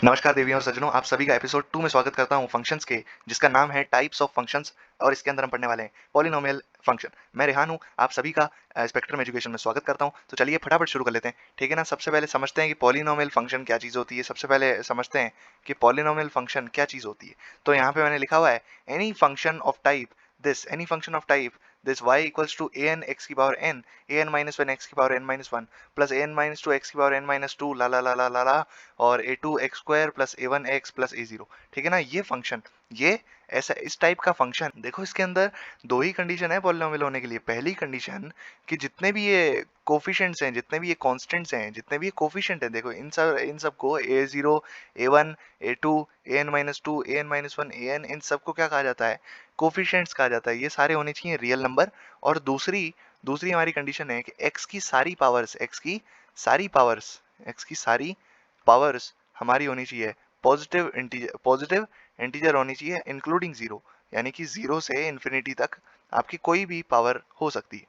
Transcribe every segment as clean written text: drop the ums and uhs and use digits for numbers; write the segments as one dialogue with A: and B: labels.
A: नमस्कार देवियों और सज्जनों, आप सभी का एपिसोड 2 में स्वागत करता हूं फंक्शंस के, जिसका नाम है टाइप्स ऑफ फंक्शंस। और इसके अंदर हम पढ़ने वाले हैं पॉलिनोमियल फंक्शन। मैं रेहान हूं, आप सभी का स्पेक्ट्रम एजुकेशन में स्वागत करता हूं। तो चलिए फटाफट शुरू कर लेते हैं, ठीक है ना। सबसे पहले समझते हैं कि पॉलिनोमियल फंक्शन क्या चीज़ होती है। सबसे पहले समझते हैं कि पॉलिनोमियल फंक्शन क्या चीज़ होती है। तो यहाँ पे मैंने लिखा हुआ है any function of type any function of type this y equals to a n x की power n, a n minus 1 x की power n minus 1 plus a n minus 2 x की पावर n माइनस 2 ला ला ला ला ला ला और a2x² plus a1x plus a0। ठीक है ना। ये फंक्शन, ये ऐसा इस टाइप का फंक्शन, देखो इसके अंदर दो ही कंडीशन है पॉलिनोमियल होने के लिए। पहली कंडीशन कि जितने भी ये कोफिशिएंट्स हैं, जितने भी ये कांस्टेंट्स हैं, जितने भी ये कोफिशिएंट हैं, देखो इन सब को a0 a1 a2 an-2 an-1 an, इन सब को क्या कहा जाता है? कोफिशिएंट्स कहा जाता है। ये सारे होने चाहिए रियल नंबर। और दूसरी दूसरी हमारी कंडीशन है कि x की सारी पावर्स हमारी होनी चाहिए पॉजिटिव इंटीजर होनी चाहिए, इंक्लूडिंग जीरो। यानी कि जीरो से इन्फिनिटी तक आपकी कोई भी पावर हो सकती है।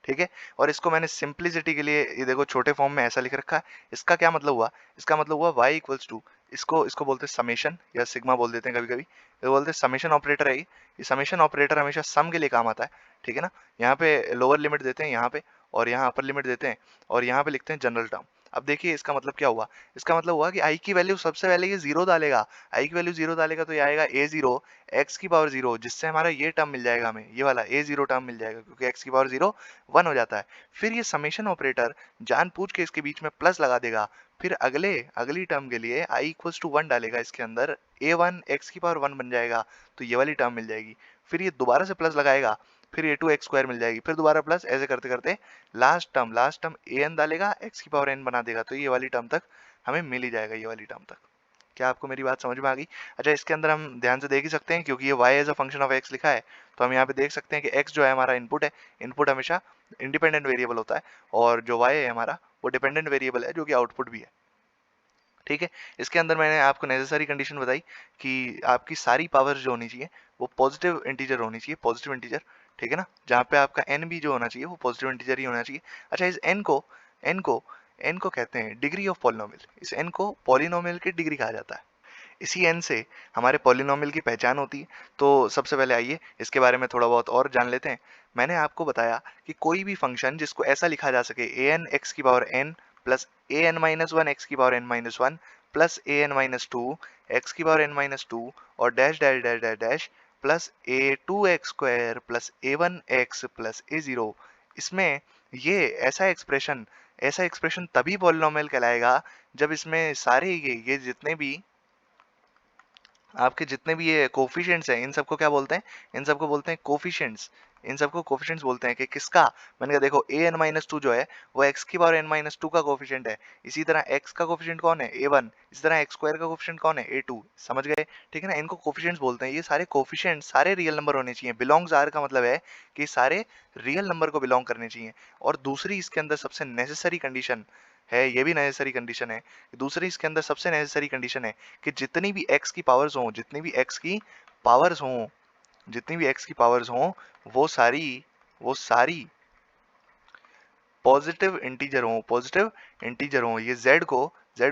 A: ठीक है। और इसको मैंने सिंप्लिसिटी के लिए ये देखो छोटे फॉर्म में ऐसा लिख रखा है। इसका क्या मतलब हुआ? इसका मतलब हुआ y इक्वल्स टू, इसको इसको बोलते हैं समेशन या सिग्मा बोल देते हैं कभी कभी। ये बोलते हैं समेशन ऑपरेटर है ये समेशन ऑपरेटर हमेशा सम के लिए काम आता है। ठीक है ना। यहाँ पे लोअर लिमिट देते हैं यहाँ पे, और यहाँ अपर लिमिट देते हैं, और यहाँ पे लिखते हैं जनरल टर्म। अब देखिए इसका मतलब क्या हुआ। इसका मतलब हुआ कि आई की वैल्यू सबसे पहले ये जीरो डालेगा। आई की वैल्यू जीरो डालेगा तो ये आएगा a0 x की पावर जीरो, जिससे हमारा ये टर्म मिल जाएगा, हमें ये वाला a0 टर्म मिल जाएगा, क्योंकि x की पावर जीरो 1 हो जाता है। फिर ये समेशन ऑपरेटर जानबूझ के इसके बीच में प्लस लगा देगा। फिर अगली टर्म के लिए i इक्वल्स टू 1 डालेगा, इसके अंदर a1 x की पावर 1 बन जाएगा, तो ये वाली टर्म मिल जाएगी। फिर ये दोबारा से प्लस लगाएगा, फिर a2x² मिल जाएगी, फिर दोबारा प्लस, ऐसे करते करते लास्ट टर्म an डालेगा, x की पावर n बना देगा, तो ये वाली टर्म तक हमें मिल ही जाएगा, ये वाली टर्म तक। क्या आपको मेरी बात समझ में आ गई? अच्छा, इसके अंदर हम ध्यान से देख ही सकते हैं, क्योंकि ये y as a function of x लिखा है, तो हम यहाँ पे देख सकते हैं कि x जो है हमारा इनपुट है। इनपुट हमेशा इंडिपेंडेंट वेरिएबल होता है, और जो y है हमारा वो डिपेंडेंट वेरिएबल है, जो कि आउटपुट भी है। ठीक है। इसके अंदर मैंने आपको नेसेसरी कंडीशन बताई कि आपकी सारी पावर जो होनी चाहिए वो पॉजिटिव इंटीजर होनी चाहिए, पॉजिटिव इंटीजर। ठीक है ना। जहाँ पे आपका n भी जो होना चाहिए वो पॉजिटिव इंटीजर ही होना चाहिए। अच्छा, इस n को n को कहते हैं डिग्री ऑफ पॉलिनोमियल। इस n को पॉलिनोमियल की डिग्री कहा जाता है। इसी n से हमारे पॉलिनोमियल की पहचान होती है। तो सबसे पहले आइए इसके बारे में थोड़ा बहुत और जान लेते हैं। मैंने आपको बताया कि कोई भी फंक्शन जिसको ऐसा लिखा जा सके an x की power n plus an-1 x की power n-1 plus an-2 x की पावर n-2 और dash dash dash dash dash plus a2x² plus a1x plus a0। इसमें ये ऐसा एक्सप्रेशन तभी पॉलिनोमियल कहलाएगा जब इसमें सारे ये जितने भी ये कोफिशिएंट्स हैं, इन सबको क्या बोलते हैं? इन सबको बोलते हैं कोफिशिएंट्स। इन सबको कोफिशिएंट्स बोलते हैं कि किसका? मैंने कहा देखो an-2 जो है वो x की पावर n-2 का कोफिशिएंट है। इसी तरह x का कोफिशिएंट कौन है? a1। इसी तरह x² का कोफिशिएंट कौन है? a2। समझ गए? ठीक है ना। इनको कोफिशिएंट्स बोलते हैं। ये सारे कोफिशिएंट्स सारे रियल नंबर होने चाहिए। बिलोंग्स आर का मतलब है कि सारे रियल नंबर को बिलोंग करने चाहिए। और दूसरी इसके अंदर सबसे नेसेसरी कंडीशन है, ये भी नेसेसरी कंडीशन है, दूसरी इसके अंदर सबसे नेसेसरी कंडीशन है कि जितनी भी x की पावर्स हों, वो सारी पॉजिटिव इंटीजर हों। ये z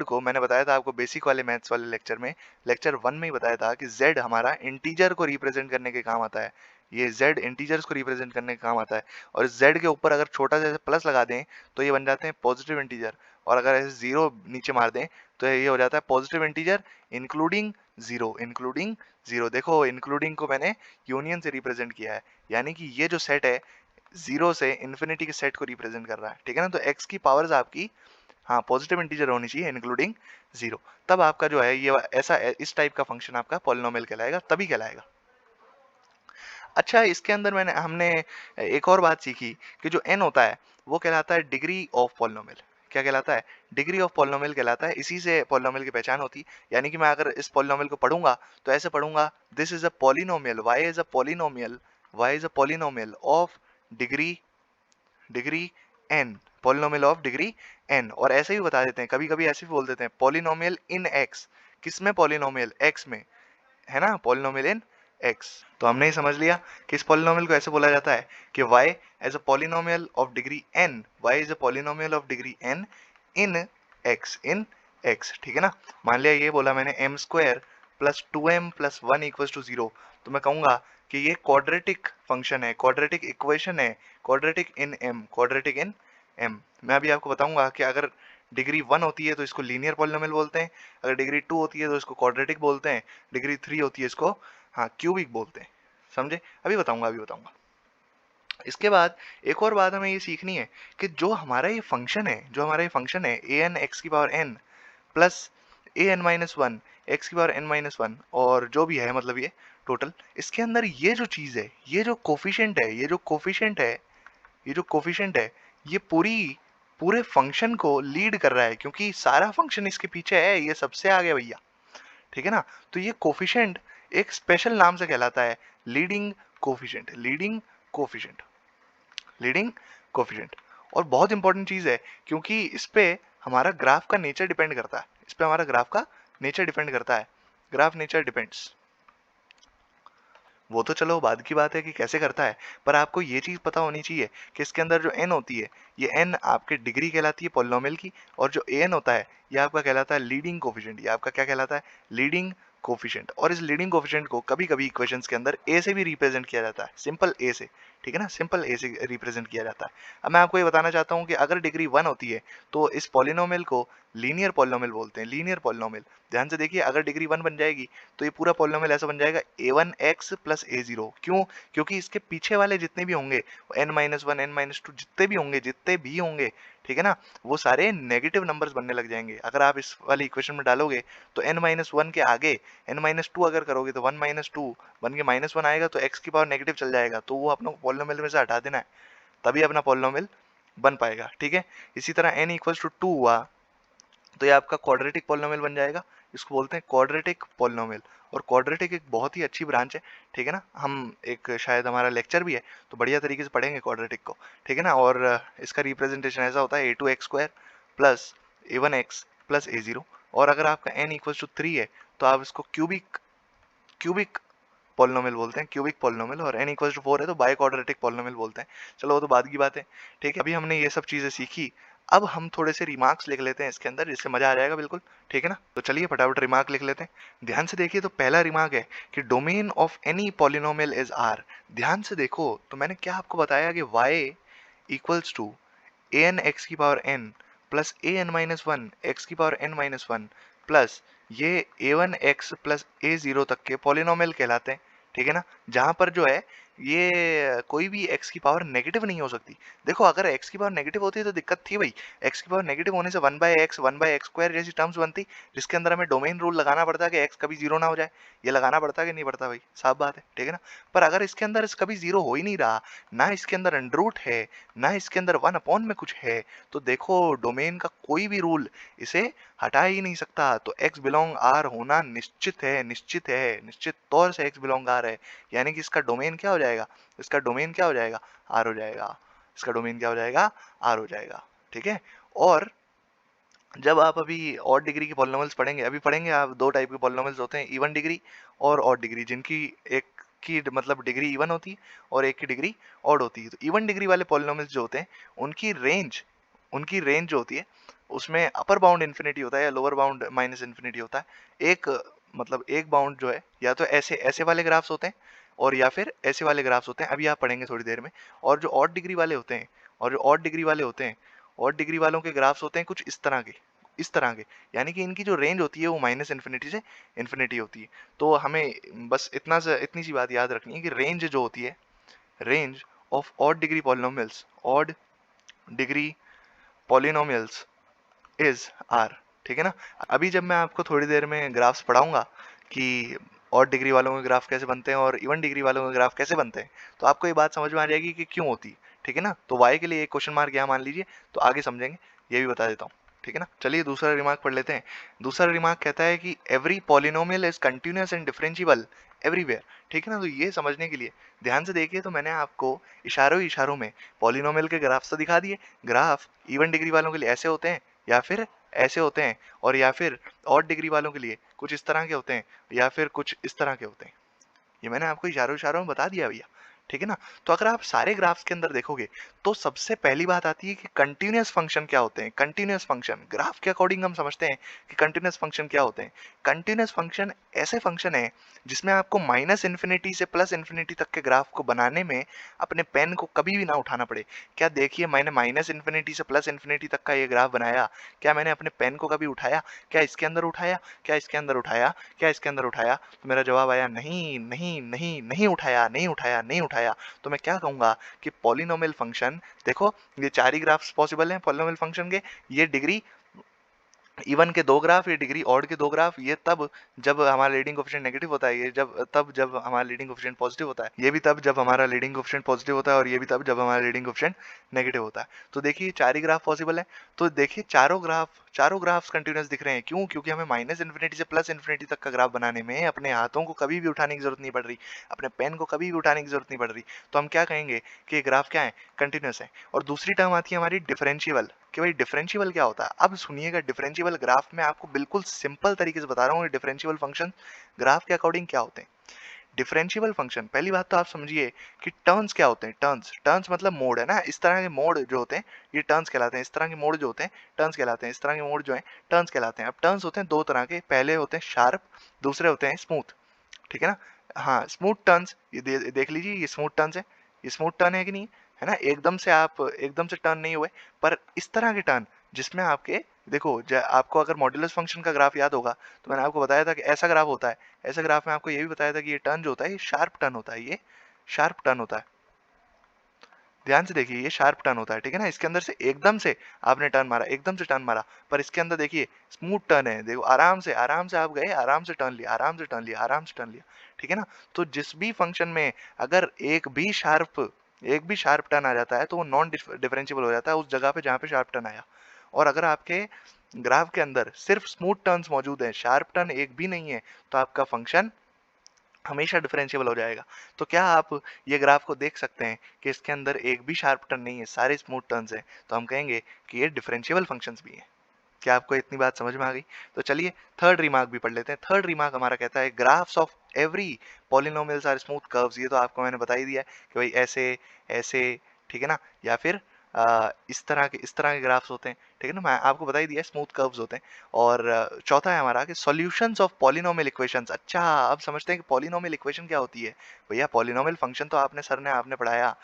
A: को मैंने बताया था आपको बेसिक वाले मैथ्स वाले लेक्चर 1 में ही बताया था कि z हमारा इंटीजर को रिप्रेजेंट करने के काम आता है। ये z इंटीजर्स को रिप्रेजेंट करने के काम आता है। और इस z के ऊपर अगर छोटा सा प्लस लगा दें तो ये बन जाते हैं पॉजिटिव इंटीजर, और अगर ऐसे जीरो नीचे मार दें तो ये हो जाता है पॉजिटिव इंटीजर इंक्लूडिंग जीरो। देखो इंक्लूडिंग को मैंने यूनियन से रिप्रेजेंट किया है, यानी कि ये जो सेट है जीरो से इन्फिनिटी के सेट को रिप्रेजेंट कर रहा है। ठीक है ना। तो x की पावर्स आपकी, हाँ, पॉजिटिव इंटीजर होनी चाहिए इंक्लूडिंग जीरो। तब आपका जो है ये ऐसा इस टाइप का फंक्शन आपका पॉलिनोमियल कहलाएगा, तभी कहलाएगा। अच्छा, इसके अंदर हमने एक और बात सीखी कि जो n होता है वो कहलाता है डिग्री ऑफ पॉलिनोमियल। क्या कहलाता है? डिग्री ऑफ पॉलिनोमियल कहलाता है। इसी से पॉलिनोमियल की पहचान होती है। यानी कि मैं अगर इस पॉलिनोमियल को पढ़ूंगा तो ऐसे पढ़ूंगा, this is a polynomial, y is a polynomial of degree degree n, polynomial of degree n। और ऐसे ही बता देते हैं, कभी कभी ऐसे भी बोल देते हैं पॉलिनोमियल इन x। किस में? पॉलिनोमियल x में, है ना, पॉलिनोमियल इन x। तो हमने ही समझ लिया कि इस पॉलिनोमियल को ऐसे बोला जाता है कि y as a polynomial of degree n, y is a polynomial of degree n in x, ठीक है ना। मान लिया ये बोला मैंने m square plus 2m plus 1 equals to 0, तो मैं कहूंगा कि ये क्वाड्रेटिक फंक्शन है, क्वाड्रेटिक इक्वेशन है, क्वाड्रेटिक इन m। मैं अभी आपको बताऊंगा कि अगर डिग्री 1 होती है तो इसको लीनियर पॉलिनोमियल बोलते हैं, अगर डिग्री 2 होती है तो इसको क्वाड्रेटिक बोलते हैं, डिग्री 3 होती है इसको हाँ क्यूबिक बोलते हैं। समझे? अभी बताऊंगा। इसके बाद एक और बात हमें ये सीखनी है कि जो हमारा ये फंक्शन है ए एन एक्स की power n plus a n minus one x की पावर एन माइनस वन और जो भी है मतलब ये टोटल, इसके अंदर ये जो चीज़ है, ये जो कोफिशिएंट है, ये पूरे फंक्शन को लीड कर रहा है, क्योंकि सारा फंक्शन इसके पीछे है, ये सबसे आगे भैया, ठीक है ना। तो ये कोफिशिएंट एक स्पेशल नाम से कहलाता है लीडिंग कोफिशिएंट, लीडिंग कोफिशिएंट। और बहुत इंपॉर्टेंट चीज है, क्योंकि इस पे हमारा ग्राफ का नेचर डिपेंड करता है, ग्राफ नेचर डिपेंड्स। वो तो चलो बाद की बात है कि कैसे करता है, पर आपको ये चीज़ पता होनी चाहिए कि इसके अंदर जो n होती है, ये n आपके डिग्री कहलाती है पॉलिनोमियल की, और जो an होता है ये आपका कहलाता है लीडिंग कोफिशिएंट। ये आपका क्या कहलाता है? Leading coefficient. और इस लीडिंग कोफिशिएंट को कभी कभी इक्वेशंस के अंदर a से भी रिप्रेजेंट किया जाता है, सिंपल a से, ठीक है ना, सिंपल a से रिप्रेजेंट किया जाता है। अब मैं आपको ये बताना चाहता हूँ कि अगर डिग्री 1 होती है तो इस पॉलिनोमियल को लीनियर पॉलिनोमियल बोलते हैं, लीनियर पॉलिनोमियल। ध्यान से देखिए, अगर डिग्री 1 बन जाएगी तो ये पूरा पॉलिनोमियल ऐसा बन जाएगा a1x प्लस a0। क्यों? क्योंकि इसके पीछे वाले जितने भी होंगे, n-1 n-2 जितने भी होंगे, ठीक है ना, वो सारे नेगेटिव नंबर्स बनने लग जाएंगे। अगर आप इस वाली इक्वेशन में डालोगे तो n-1 के आगे n-2 अगर करोगे तो 1-2 बन के -1 आएगा, तो x की पावर नेगेटिव चल जाएगा, तो वो अपना पॉलिनोमियल में से हटा देना है, तभी अपना पॉलिनोमियल बन पाएगा, ठीक है। इसी तरह n=2 हुआ तो ये आपका क्वाड्रेटिक पॉलिनोमियल बन जाएगा, इसको बोलते हैं क्वाड्रेटिक पॉलिनोमियल। और क्वाड्रेटिक एक बहुत ही अच्छी ब्रांच है, ठीक है ना। हम एक शायद हमारा लेक्चर भी है तो बढ़िया तरीके से पढ़ेंगे क्वाड्रेटिक को, ठीक है ना। और इसका रिप्रेजेंटेशन ऐसा होता है a2x² plus a1x plus a0। और अगर आपका n=3 है तो आप इसको क्यूबिक पॉलिनोमियल बोलते हैं, क्यूबिक पॉलिनोमियल। और n=4 है तो बाई क्वाड्रेटिक पॉलिनोमियल बोलते हैं। चलो वो तो बाद की बात है, ठीक है। अभी हमने ये सब चीज़ें सीखी, अब हम थोड़े से रिमार्क्स लिख लेते हैं इसके अंदर, जिससे मजा आ जाएगा बिल्कुल, ठीक है ना। तो चलिए फटाफट रिमार्क लिख लेते हैं। ध्यान से देखिए, तो पहला रिमार्क है कि domain of any polynomial is R. ध्यान से देखो, तो मैंने क्या आपको बताया कि y=टू ए एन एक्स की power n plus a n minus one x की पावर n-1 प्लस ये a1x प्लस a0 तक के पॉलिनोमियल कहलाते हैं, ठीक है ना। जहां पर जो है ये कोई भी x की पावर नेगेटिव नहीं हो सकती। देखो, अगर x की पावर नेगेटिव होती तो दिक्कत थी भाई, x की पावर नेगेटिव होने से 1/x जैसी टर्म्स बनती, जिसके अंदर हमें डोमेन रूल लगाना पड़ता कि x कभी जीरो ना हो जाए। ये लगाना पड़ता कि नहीं पड़ता भाई, साफ बात है, ठीक है ना। पर अगर इसके अंदर कभी जीरो हो ही नहीं रहा, ना इसके अंदर अंडरूट है, ना इसके अंदर 1 में कुछ है, तो देखो डोमेन का कोई भी रूल इसे हटा ही नहीं सकता। तो x बिलोंग आर होना निश्चित तौर से x बिलोंग आर है, यानी कि इसका डोमेन क्या हो जाएगा, आर हो जाएगा, आर हो जाएगा, ठीक है। और जब आप अभी ऑड डिग्री के पॉलिनोमियल्स पढ़ेंगे, अभी पढ़ेंगे आप, दो टाइप के पॉलिनोमियल्स होते हैं, इवन डिग्री और ऑड डिग्री, जिनकी एक की मतलब डिग्री इवन होती है और एक की डिग्री ऑड होती है। तो इवन डिग्री वाले पॉलिनोमियल्स जो होते हैं, उनकी रेंज जो होती है, उसमें अपर बाउंड इन्फिनिटी होता है या लोअर बाउंड माइनस इन्फिनिटी होता है। एक एक बाउंड जो है या तो ऐसे ऐसे वाले ग्राफ्स होते हैं, और या फिर ऐसे वाले ग्राफ्स होते हैं, अभी आप पढ़ेंगे थोड़ी देर में। और जो ऑड डिग्री वाले होते हैं, ऑड डिग्री वालों के ग्राफ्स होते हैं कुछ इस तरह के, यानी कि इनकी जो रेंज होती है वो माइनस इन्फिनिटी से इन्फिनिटी होती है। तो हमें बस इतनी सी बात याद रखनी है कि रेंज जो होती है, range of odd degree polynomials is R, ठीक है ना। अभी जब मैं आपको थोड़ी देर में ग्राफ्स पढ़ाऊंगा कि ऑड डिग्री वालों के ग्राफ कैसे बनते हैं और इवन डिग्री वालों के ग्राफ कैसे बनते हैं, तो आपको ये बात समझ में आ जाएगी कि क्यों होती है, ठीक है ना। तो वाई के लिए एक क्वेश्चन मार्क यहाँ मान लीजिए, तो आगे समझेंगे, ये भी बता देता हूँ, ठीक है ना। चलिए दूसरा रिमार्क पढ़ लेते हैं। दूसरा रिमार्क कहता है कि every polynomial is continuous and differentiable everywhere, ठीक है ना। तो ये समझने के लिए ध्यान से देखिए, तो मैंने आपको इशारों में पॉलिनोमियल के ग्राफ्स तो दिखा दिए। ग्राफ इवन डिग्री वालों के लिए ऐसे होते हैं या फिर ऐसे होते हैं, और या फिर ऑड डिग्री वालों के लिए कुछ इस तरह के होते हैं या फिर कुछ इस तरह के होते हैं, ये मैंने आपको इशारों इशारों में बता दिया भैया, ठीक है ना। तो अगर आप सारे ग्राफ्स के अंदर देखोगे तो सबसे पहली बात आती है कि कंटिन्यूअस फंक्शन क्या होते हैं। कंटिन्यूअस फंक्शन ग्राफ के अकॉर्डिंग हम समझते हैं कि कंटिन्यूअस फंक्शन क्या होते हैं। कंटिन्यूअस फंक्शन ऐसे फंक्शन है जिसमें आपको माइनस इन्फिनिटी से प्लस इन्फिनिटी तक के ग्राफ को बनाने में अपने पेन को कभी भी ना उठाना पड़े। क्या देखिए, मैंने माइनस इन्फिनिटी से प्लस इन्फिनिटी तक का ये ग्राफ बनाया, क्या मैंने अपने पेन को कभी उठाया? क्या इसके अंदर उठाया? क्या इसके अंदर उठाया? क्या इसके अंदर उठाया? तो मेरा जवाब आया नहीं नहीं नहीं, नहीं उठाया, नहीं उठाया, नहीं उठाया। तो मैं क्या कहूंगा कि पॉलिनोमियल फंक्शन, देखो ये चार ही ग्राफ्स पॉसिबल हैं पॉलिनोमियल फंक्शन के। ये डिग्री इवन के दो ग्राफ, ये डिग्री ऑड के दो ग्राफ, ये तब जब हमारा लीडिंग कोएफिशिएंट नेगेटिव होता है, ये जब हमारा लीडिंग कोएफिशिएंट पॉजिटिव होता है, ये भी तब जब हमारा लीडिंग कोएफिशिएंट पॉजिटिव होता है, और ये भी तब जब हमारा लीडिंग कोएफिशिएंट नेगेटिव होता है। तो देखिए चार ही ग्राफ पॉसिबल है। तो देखिए चारों ग्राफ्स कंटिन्यूअस दिख रहे हैं। क्यों? क्योंकि हमें माइनस इन्फिनिटी से प्लस इन्फिनिटी तक का ग्राफ बनाने में अपने हाथों को कभी भी उठाने की जरूरत नहीं पड़ रही, अपने पेन को कभी भी उठाने की जरूरत नहीं पड़ रही। तो हम क्या कहेंगे कि ये ग्राफ क्या है? कंटिन्यूअस है। और दूसरी टर्म आती है हमारी डिफरेंशिएबल, कि भाई डिफरेंशिएबल क्या होता है। अब सुनिएगा, डिफरेंशिएबल ग्राफ में आपको बिल्कुल सिंपल तरीके से बता रहा हूँ डिफरेंशिएबल फंक्शन ग्राफ के अकॉर्डिंग क्या होते हैं। डिफरेंशिएबल फंक्शन, पहली बात तो आप समझिए कि टर्न्स क्या होते हैं। टर्न्स मतलब मोड है ना। इस तरह के मोड जो होते हैं ये टर्न्स कहलाते हैं। इस तरह के मोड जो होते हैं टर्न्स कहलाते हैं। इस तरह के मोड जो हैं टर्न्स कहलाते हैं। अब टर्न्स होते हैं दो तरह के, पहले होते हैं शार्प, दूसरे होते हैं स्मूथ, ठीक है ना। हाँ, स्मूथ टर्न्स, ये देख लीजिए, ये स्मूथ टर्न्स है। ये स्मूथ टर्न है कि नहीं, है ना। एकदम से टर्न नहीं हुए, पर इस तरह के टर्न जिसमें आपके, देखो आपको अगर मॉड्यूलस फंक्शन का ग्राफ याद होगा तो मैंने आपको बताया था कि ऐसा ग्राफ होता है। ऐसे ग्राफ में आपको ये भी बताया था कि ये टर्न जो होता है ये शार्प टर्न होता है। ये शार्प टर्न होता है, ध्यान से देखिए, ये शार्प टर्न होता है, ठीक है ना। इसके अंदर से एकदम से आपने टर्न मारा, एकदम से टर्न मारा, पर इसके अंदर देखिए स्मूथ टर्न है। देखो आराम से आप गए, आराम से टर्न लिया, आराम से टर्न लिया, आराम से टर्न लिया, ठीक है ना। तो जिस भी फंक्शन में अगर एक भी शार्प टर्न आ जाता है तो वो नॉन डिफरेंशिएबल हो जाता है उस जगह पे जहाँ पे शार्प टर्न आया। और अगर आपके ग्राफ के अंदर सिर्फ स्मूथ टर्न्स मौजूद है, शार्प टर्न एक भी नहीं है, तो आपका फंक्शन हमेशा डिफरेंशिएबल हो जाएगा। तो क्या आप ये ग्राफ को देख सकते हैं कि इसके अंदर एक भी शार्प टर्न नहीं है, सारे स्मूथ टर्न्स हैं, तो हम कहेंगे कि ये डिफरेंशिएबल फंक्शंस भी हैं। क्या आपको इतनी बात समझ में आ गई? तो चलिए थर्ड रिमार्क भी पढ़ लेते हैं। थर्ड रिमार्क हमारा कहता है graphs of every polynomials are smooth curves. ये तो आपको मैंने बता ही दिया है कि भाई ऐसे ऐसे, ठीक है ना, या फिर इस तरह के ग्राफ्स होते हैं, ठीक है ना। मैं आपको बता ही दिया स्मूथ कर्व्स होते हैं। और चौथा है हमारा कि सॉल्यूशंस ऑफ पॉलिनोमियल इक्वेशंस। अच्छा, अब समझते हैं कि पॉलिनोमियल इक्वेशन क्या होती है। भैया पॉलिनोमियल फंक्शन तो सर ने आपने पढ़ाया,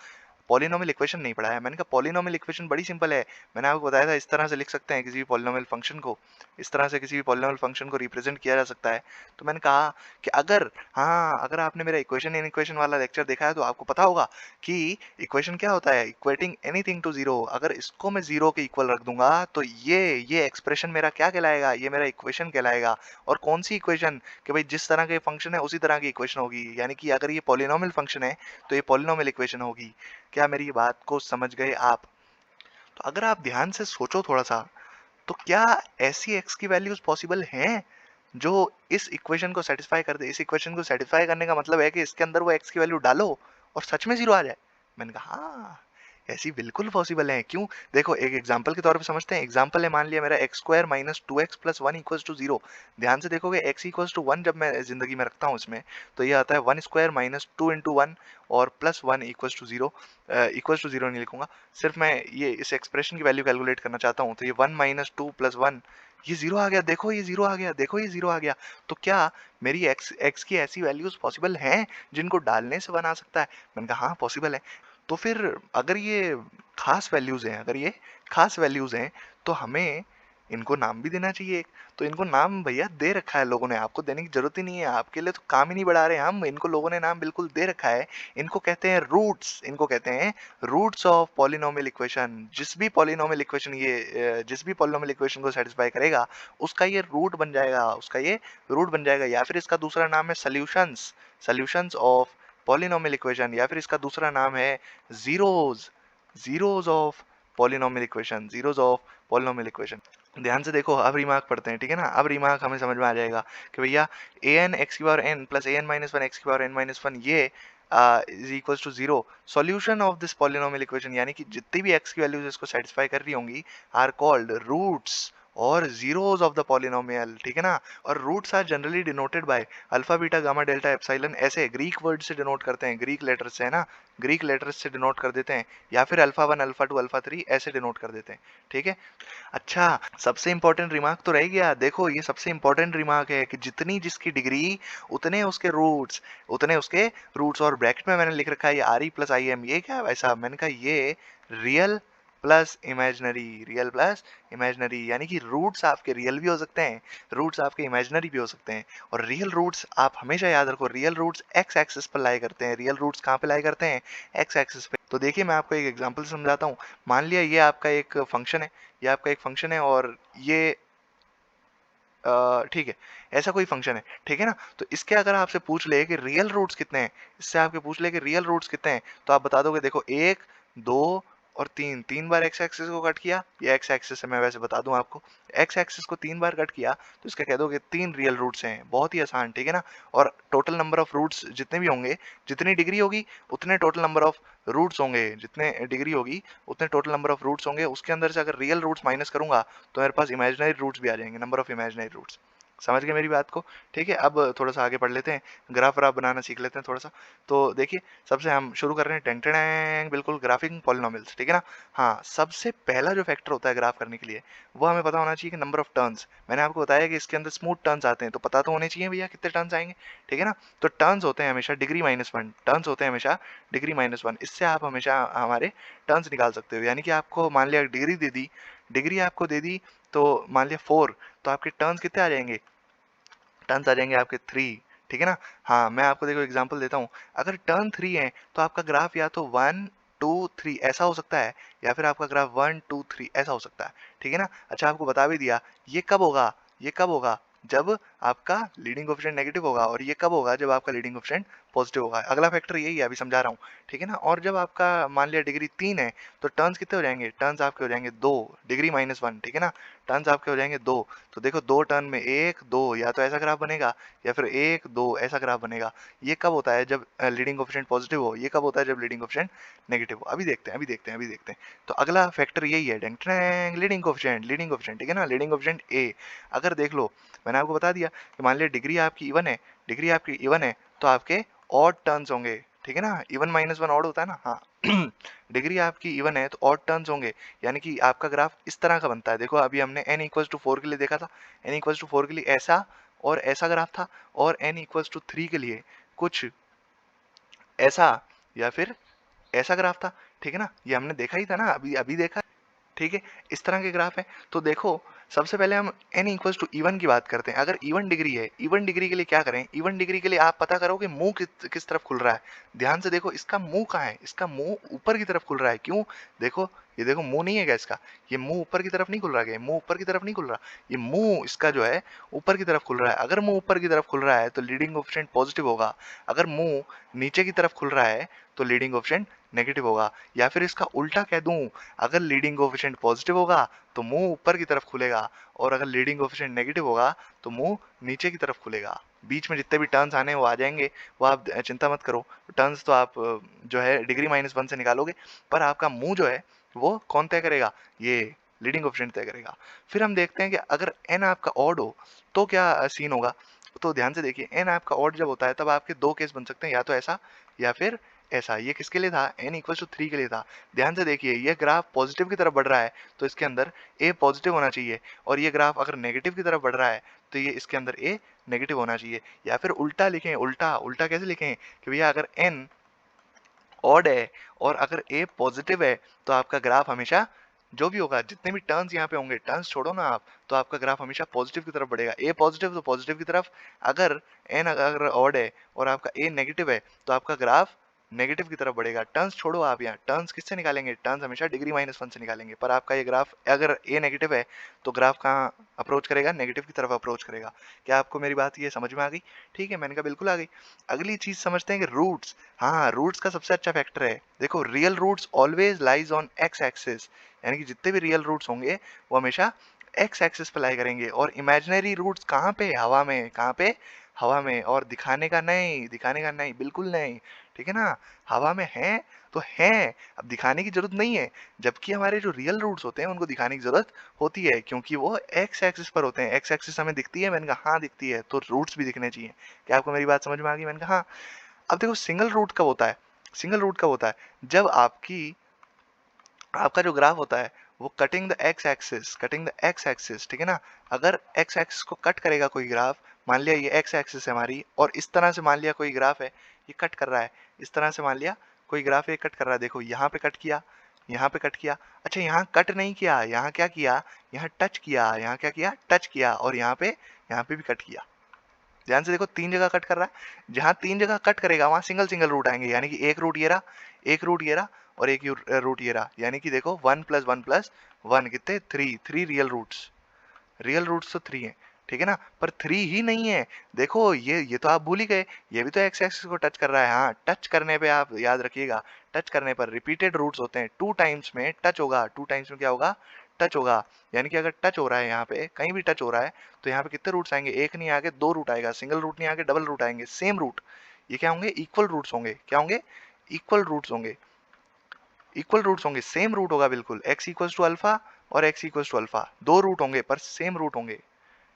A: पॉलिनोमियल इक्वेशन नहीं पढ़ा है। मैंने कहा पॉलिनोमियल इक्वेशन बड़ी सिंपल है। मैंने आपको बताया था इस तरह से लिख सकते हैं किसी भी पॉलिनोमियल फंक्शन को, इस तरह से किसी भी पॉलिनोमियल फंक्शन को रिप्रेजेंट किया जा सकता है। तो मैंने कहा कि अगर आपने मेरा इक्वेशन इन इक्वेशन वाला लेक्चर देखा है तो आपको पता होगा कि इक्वेशन क्या होता है, इक्वेटिंग एनीथिंग टू जीरो। अगर इसको मैं जीरो के इक्वल रख दूंगा तो ये एक्सप्रेशन मेरा क्या कहलाएगा, ये मेरा इक्वेशन कहलाएगा। और कौन सी इक्वेशन, कि भाई जिस तरह के फंक्शन है उसी तरह की इक्वेशन होगी। यानी कि अगर ये पॉलिनोमियल फंक्शन है तो ये पॉलिनोमियल इक्वेशन होगी। क्या मेरी बात को समझ गए आप? तो अगर आप ध्यान से सोचो थोड़ा सा, तो क्या ऐसी x की वैल्यूज पॉसिबल हैं जो इस इक्वेशन को सेटिस्फाई कर दे। इस इक्वेशन को सेटिस्फाई करने का मतलब है कि इसके अंदर वो x की वैल्यू डालो और सच में जीरो आ जाए। मैंने कहा हाँ, ऐसी बिल्कुल पॉसिबल है। क्यों? देखो एक एग्जांपल के तौर पे समझते हैं। एग्जांपल है, मान लिया मेरा x square minus two x plus one equals to zero. ध्यान से देखोगे एक्स इक्वल्स टू वन जब मैं जिंदगी में रखता हूँ इसमें, तो ये आता है one square minus two into one और plus one equals to zero. Equals to zero नहीं लिखूंगा, सिर्फ मैं ये इस एक्सप्रेशन की वैल्यू कैलकुलेट करना चाहता हूँ। तो ये one minus two plus one, ये जीरो आ गया। देखो ये जीरो आ गया, देखो ये जीरो आ गया। तो क्या मेरी एक्स की ऐसी वैल्यूज पॉसिबल हैं जिनको डालने से बना सकता है? मैंने कहा हाँ पॉसिबल है। तो फिर अगर ये खास वैल्यूज हैं, तो हमें इनको नाम भी देना चाहिए। तो इनको नाम भैया दे रखा है लोगों ने, आपको देने की जरूरत ही नहीं है। आपके लिए तो काम ही नहीं बढ़ा रहे हम, इनको लोगों ने नाम बिल्कुल दे रखा है। इनको कहते हैं रूट्स, इनको कहते हैं रूट्स ऑफ पॉलिनोमियल इक्वेशन। जिस भी पॉलिनोमियल इक्वेशन को सेटिस्फाई करेगा उसका ये रूट बन जाएगा, या फिर इसका दूसरा नाम है सॉल्यूशंस ऑफ पॉलिनोमियल इक्वेशन, या फिर इसका दूसरा नाम है zeros zeros of polynomial equation. ध्यान से देखो, अब रिमार्क पढ़ते हैं, ठीक है ना। अब रिमार्क हमें समझ में आ जाएगा कि भैया ए एन एक्स की power n plus a n minus one x की पावर एन माइनस वन, ये is equals to zero. Solution of this polynomial equation, यानी कि जितनी भी एक्स की वैल्यूज इसको सेटिस्फाई कर रही होंगी, आर कॉल्ड रूट्स और जीरोस ऑफ द पॉलिनोमियल, ठीक है ना। और roots are generally denoted by alpha beta gamma delta epsilon, ऐसे ग्रीक वर्ड से डिनोट करते हैं, ग्रीक लेटर्स से, है ना, ग्रीक लेटर्स से डिनोट कर देते हैं, या फिर अल्फा 1 अल्फा 2 अल्फा 3 ऐसे डिनोट कर देते हैं, ठीक है। अच्छा, सबसे इंपॉर्टेंट रिमार्क तो रह गया, देखो ये सबसे इंपॉर्टेंट रिमार्क है कि जितनी जिसकी डिग्री उतने उसके रूट्स, उतने उसके रूट्स। और ब्रैकेट में मैंने लिख रखा है ये R E plus I am, ये क्या है भाई साहब, मैंने कहा ये real plus imaginary, real plus imaginary, यानी कि रूट्स आपके रियल भी हो सकते हैं, रूट्स आपके इमेजनरी भी हो सकते हैं। और रियल रूट्स आप हमेशा याद रखो, रियल रूट्स एक्स एक्सिस पर लाई करते हैं, रियल रूट्स कहाँ पे लाई करते हैं, एक्स एक्सिस पे। तो देखिए मैं आपको एक एग्जांपल समझाता हूँ। मान लिया ये आपका एक फंक्शन है, ये आपका एक फंक्शन है, और ये ठीक है, ऐसा कोई फंक्शन है, ठीक है ना। तो इसके अगर आपसे पूछ ले कि रियल रूट्स कितने हैं, इससे आपके पूछ ले कि रियल रूट्स कितने हैं, तो आप बता दोगे देखो 1 2 और 3, 3 बार एक्स एक्सिस को कट किया, ये एक्स एक्सिस है, मैं वैसे बता दूं आपको, एक्स एक्सिस को 3 बार कट किया तो इसका कह दोगे 3 रियल रूट्स हैं, बहुत ही आसान, ठीक है ना। और टोटल नंबर ऑफ रूट्स जितने भी होंगे, जितनी डिग्री होगी उतने टोटल नंबर ऑफ रूट्स होंगे, जितने डिग्री होगी उतने टोटल नंबर ऑफ रूट्स होंगे। उसके अंदर से अगर रियल रूट्स माइनस करूंगा तो मेरे पास इमेजिनरी रूट्स भी आ जाएंगे, नंबर ऑफ इमेजिनरी रूट्स। समझ गए मेरी बात को, ठीक है। अब थोड़ा सा आगे पढ़ लेते हैं, ग्राफ व्राफ बनाना सीख लेते हैं थोड़ा सा। तो देखिए सबसे हम शुरू कर रहे हैं, टेंग टेंग, बिल्कुल ग्राफिंग पॉलिनोमियल्स, ठीक है ना। हाँ, सबसे पहला जो फैक्टर होता है ग्राफ करने के लिए वो हमें पता होना चाहिए कि नंबर ऑफ टर्न्स। मैंने आपको बताया कि इसके अंदर स्मूथ टर्न्स आते हैं, तो पता तो होने चाहिए भैया कितने टर्न्स आएंगे, ठीक है ना। तो टर्न्स होते हैं हमेशा डिग्री -1, टर्न्स होते हैं हमेशा डिग्री -1, इससे आप हमेशा हमारे टर्न्स निकाल सकते हो। यानी कि आपको मान लिया डिग्री दे दी, डिग्री आपको दे दी, तो मान लिया 4, तो आपके टर्न्स कितने आ जाएंगे, टर्न्स आ जाएंगे आपके 3, ठीक है ना। हाँ, मैं आपको देखो एग्जांपल देता हूँ, अगर टर्न 3 है तो आपका ग्राफ या तो 1 2 3 ऐसा हो सकता है, या फिर आपका ग्राफ 1 2 3 ऐसा हो सकता है, ठीक है ना। अच्छा, आपको बता भी दिया ये कब होगा, ये कब होगा, जब आपका लीडिंग कोएफिशिएंट नेगेटिव होगा, और ये कब होगा, जब आपका लीडिंग कोएफिशिएंट पॉजिटिव होगा। अगला फैक्टर यही है, अभी समझा रहा हूँ, ठीक है ना। और जब आपका मान लिया डिग्री 3 है तो टर्न्स कितने हो जाएंगे, टर्न्स आपके हो जाएंगे 2, डिग्री -1, ठीक है ना, टर्न्स आपके हो जाएंगे 2। तो देखो 2 टर्न में 1 2, या तो ऐसा ग्राफ बनेगा, या फिर 1 2 ऐसा ग्राफ बनेगा। ये कब होता है, जब लीडिंग कोएफिशिएंट पॉजिटिव हो, ये कब होता है, जब लीडिंग कोएफिशिएंट नेगेटिव हो। अभी देखते हैं, अभी देखते हैं, अभी देखते हैं। तो अगला फैक्टर यही है, डेंग ट्रैंग, लीडिंग कोएफिशिएंट, लीडिंग कोएफिशिएंट, ठीक है ना, लीडिंग कोएफिशिएंट ए। अगर देख लो, मैंने आपको बता दिया कि मान लिया डिग्री आपकी इवन है, डिग्री आपकी इवन है, तो आपके ऑड टर्न्स होंगे, ठीक है ना, इवन -1 ऑड होता है ना, हाँ। डिग्री आपकी इवन है तो ऑड टर्न्स होंगे, यानी कि आपका ग्राफ इस तरह का बनता है। देखो अभी हमने n = 4 के लिए देखा था, n = 4 के लिए ऐसा और ऐसा ग्राफ था, और n = 3 के लिए कुछ ऐसा या फिर ऐसा ग्राफ था, ठीक है ना। ये हमने देखा ही था ना, अभी अभी देखा, ठीक है, इस तरह के ग्राफ है। तो देखो सबसे पहले हम n = इवन की बात करते हैं। अगर इवन डिग्री है, इवन डिग्री के लिए क्या करें, इवन डिग्री के लिए आप पता करो कि मुंह किस तरफ खुल रहा है। ध्यान से देखो, इसका मुंह कहाँ है, इसका मुंह ऊपर की तरफ खुल रहा है, क्यों, देखो ये देखो मुंह नहीं है क्या इसका, ये मुंह ऊपर की तरफ नहीं खुल रहा है, मुंह ऊपर की तरफ नहीं खुल रहा, ये मुंह इसका जो है ऊपर की तरफ खुल रहा है। अगर मुंह ऊपर की तरफ खुल रहा है तो लीडिंग कोएफिशिएंट पॉजिटिव होगा, अगर मुंह नीचे की तरफ खुल रहा है तो लीडिंग कोएफिशिएंट नेगेटिव होगा। या फिर इसका उल्टा कह दूं, अगर लीडिंग कोएफिशिएंट पॉजिटिव होगा तो मुंह ऊपर की तरफ खुलेगा, और अगर लीडिंग कोएफिशिएंट नेगेटिव होगा तो मुंह नीचे की तरफ खुलेगा। बीच में जितने भी टर्न्स आने हैं वो आ जाएंगे, वो आप चिंता मत करो। टर्न्स तो आप जो है डिग्री -1 से निकालोगे, पर आपका मुंह जो है वो कौन तय करेगा, ये लीडिंग कोएफिशिएंट तय करेगा। फिर हम देखते हैं कि अगर n आपका ऑड हो तो क्या सीन होगा। तो ध्यान से देखिए, n आपका ऑड जब होता है तब आपके दो केस बन सकते हैं, या तो ऐसा या फिर ऐसा। ये किसके लिए था, n = 3 के लिए था। ध्यान से देखिए, ये ग्राफ पॉजिटिव की तरफ बढ़ रहा है तो इसके अंदर a पॉजिटिव होना चाहिए, और ये ग्राफ अगर नेगेटिव की तरफ बढ़ रहा है तो ये इसके अंदर a नेगेटिव होना चाहिए। या फिर उल्टा लिखें, उल्टा उल्टा कैसे लिखें कि भैया अगर n ऑड है और अगर a पॉजिटिव है तो आपका ग्राफ हमेशा जो भी होगा, जितने भी टर्न्स यहाँ पे होंगे, टर्न्स छोड़ो ना आप, तो आपका ग्राफ हमेशा पॉजिटिव की तरफ बढ़ेगा। a पॉजिटिव तो पॉजिटिव की तरफ, अगर n अगर ऑड है और आपका a नेगेटिव है तो आपका ग्राफ नेगेटिव की तरफ बढ़ेगा। टर्न्स छोड़ो आप, यहाँ टर्न्स किससे निकालेंगे, टर्न्स हमेशा डिग्री -1 से निकालेंगे। पर आपका ये ग्राफ अगर a नेगेटिव है तो ग्राफ कहाँ अप्रोच करेगा, नेगेटिव की तरफ अप्रोच करेगा। क्या आपको मेरी बात ये समझ में आ गई, ठीक है, मैंने कहा बिल्कुल आ गई। अगली चीज समझते हैं कि रूट्स। हाँ, रूट्स का सबसे अच्छा फैक्टर है, देखो real roots always lies on x axis, यानी कि जितने भी रियल रूट्स होंगे वो हमेशा एक्स एक्सिस पे लाई करेंगे। और इमेजिनरी रूट्स कहाँ पे, हवा में, कहाँ पे, हवा में, और दिखाने का नहीं, दिखाने का नहीं, बिल्कुल नहीं, ठीक है ना। हवा में है तो है, अब दिखाने की जरूरत नहीं है। जबकि हमारे जो रियल रूट्स होते हैं उनको दिखाने की जरूरत होती है, क्योंकि वो एक्स एक्सिस पर होते हैं। एक्स एक्सिस हमें दिखती है, मैंने कहा हाँ दिखती है, तो रूट्स भी दिखने चाहिए। क्या आपको मेरी बात समझ में आ गई? मैंने कहा हाँ। अब देखो सिंगल रूट कब होता है? सिंगल रूट कब होता है? जब आपका जो ग्राफ होता है वो cutting the x axis, cutting the x axis, ठीक है ना। अगर एक्स एक्सिस को कट करेगा कोई ग्राफ, मान लिया ये एक्स एक्सिस है हमारी, और इस तरह से मान लिया कोई ग्राफ है ये कट कर रहा है, इस तरह से मान लिया कोई ग्राफ है कट कर रहा है, देखो यहाँ पे कट किया, यहाँ पे कट किया, अच्छा यहाँ कट नहीं किया, यहाँ क्या किया, यहाँ टच किया, यहाँ क्या किया, टच किया, और यहाँ पे भी कट किया। ध्यान से देखो, तीन जगह कट कर रहा है, जहां तीन जगह कट करेगा वहां सिंगल सिंगल रूट आएंगे, यानी कि एक रूट ये रहा, एक रूट ये रहा, और एक रूट ये रहा, यानी कि देखो 1 + 1 + 1 कितने, 3, 3 रियल रूट्स, रियल रूट्स तो 3 है, ठीक है ना। पर 3 ही नहीं है, देखो ये तो आप भूल ही गए, ये भी तो एक्स एक्सिस को टच कर रहा है। हाँ, टच करने पे आप याद रखिएगा, टच करने पर रिपीटेड रूट्स होते हैं, 2 टाइम्स में टच होगा, 2 टाइम्स में क्या होगा, टच होगा। यानी कि अगर टच हो रहा है यहाँ पे, कहीं भी टच हो रहा है, तो यहाँ पे कितने रूट्स आएंगे, एक नहीं आगे दो रूट आएगा, सिंगल रूट नहीं आगे डबल रूट आएंगे, सेम रूट। ये क्या होंगे, इक्वल रूट्स होंगे, क्या होंगे, इक्वल रूट्स होंगे, इक्वल रूट्स होंगे, सेम रूट होगा बिल्कुल, x इक्वल्स टू अल्फा और x इक्वल्स टू अल्फा, दो रूट होंगे पर सेम रूट होंगे,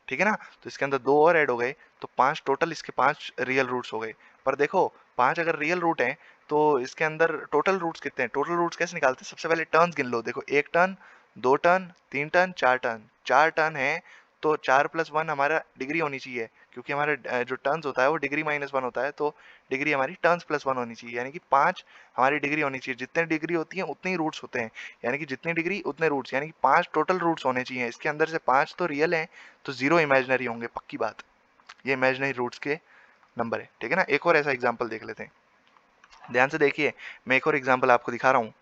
A: ठीक है ना। तो इसके अंदर दो और ऐड हो गए, तो 5 टोटल, इसके 5 रियल रूट्स हो गए। पर देखो 5 अगर रियल रूट हैं तो इसके अंदर टोटल रूट्स कितने हैं, टोटल रूट्स कैसे निकालते हैं, सबसे पहले टर्न्स गिन लो, देखो 1 turn, 2 turn, 3 turn, 4 turn, 4 turn है, तो 4 + 1 हमारा डिग्री होनी चाहिए, क्योंकि हमारा जो टर्न्स होता है वो डिग्री -1 होता है, तो डिग्री हमारी टर्न्स +1 होनी चाहिए, यानी कि 5 हमारी डिग्री होनी चाहिए। जितने डिग्री होती है उतने ही रूट्स होते हैं, यानी कि जितनी डिग्री उतने रूट्स, यानी कि 5 टोटल रूट्स होने चाहिए। इसके अंदर से 5 तो रियल हैं, तो 0 इमेजिनरी होंगे, पक्की बात, ये इमेजिनरी रूट्स के नंबर है, ठीक है ना। एक और ऐसा एग्जांपल देख लेते हैं, ध्यान से देखिए, मैं एक और एग्जांपल आपको दिखा रहा हूँ।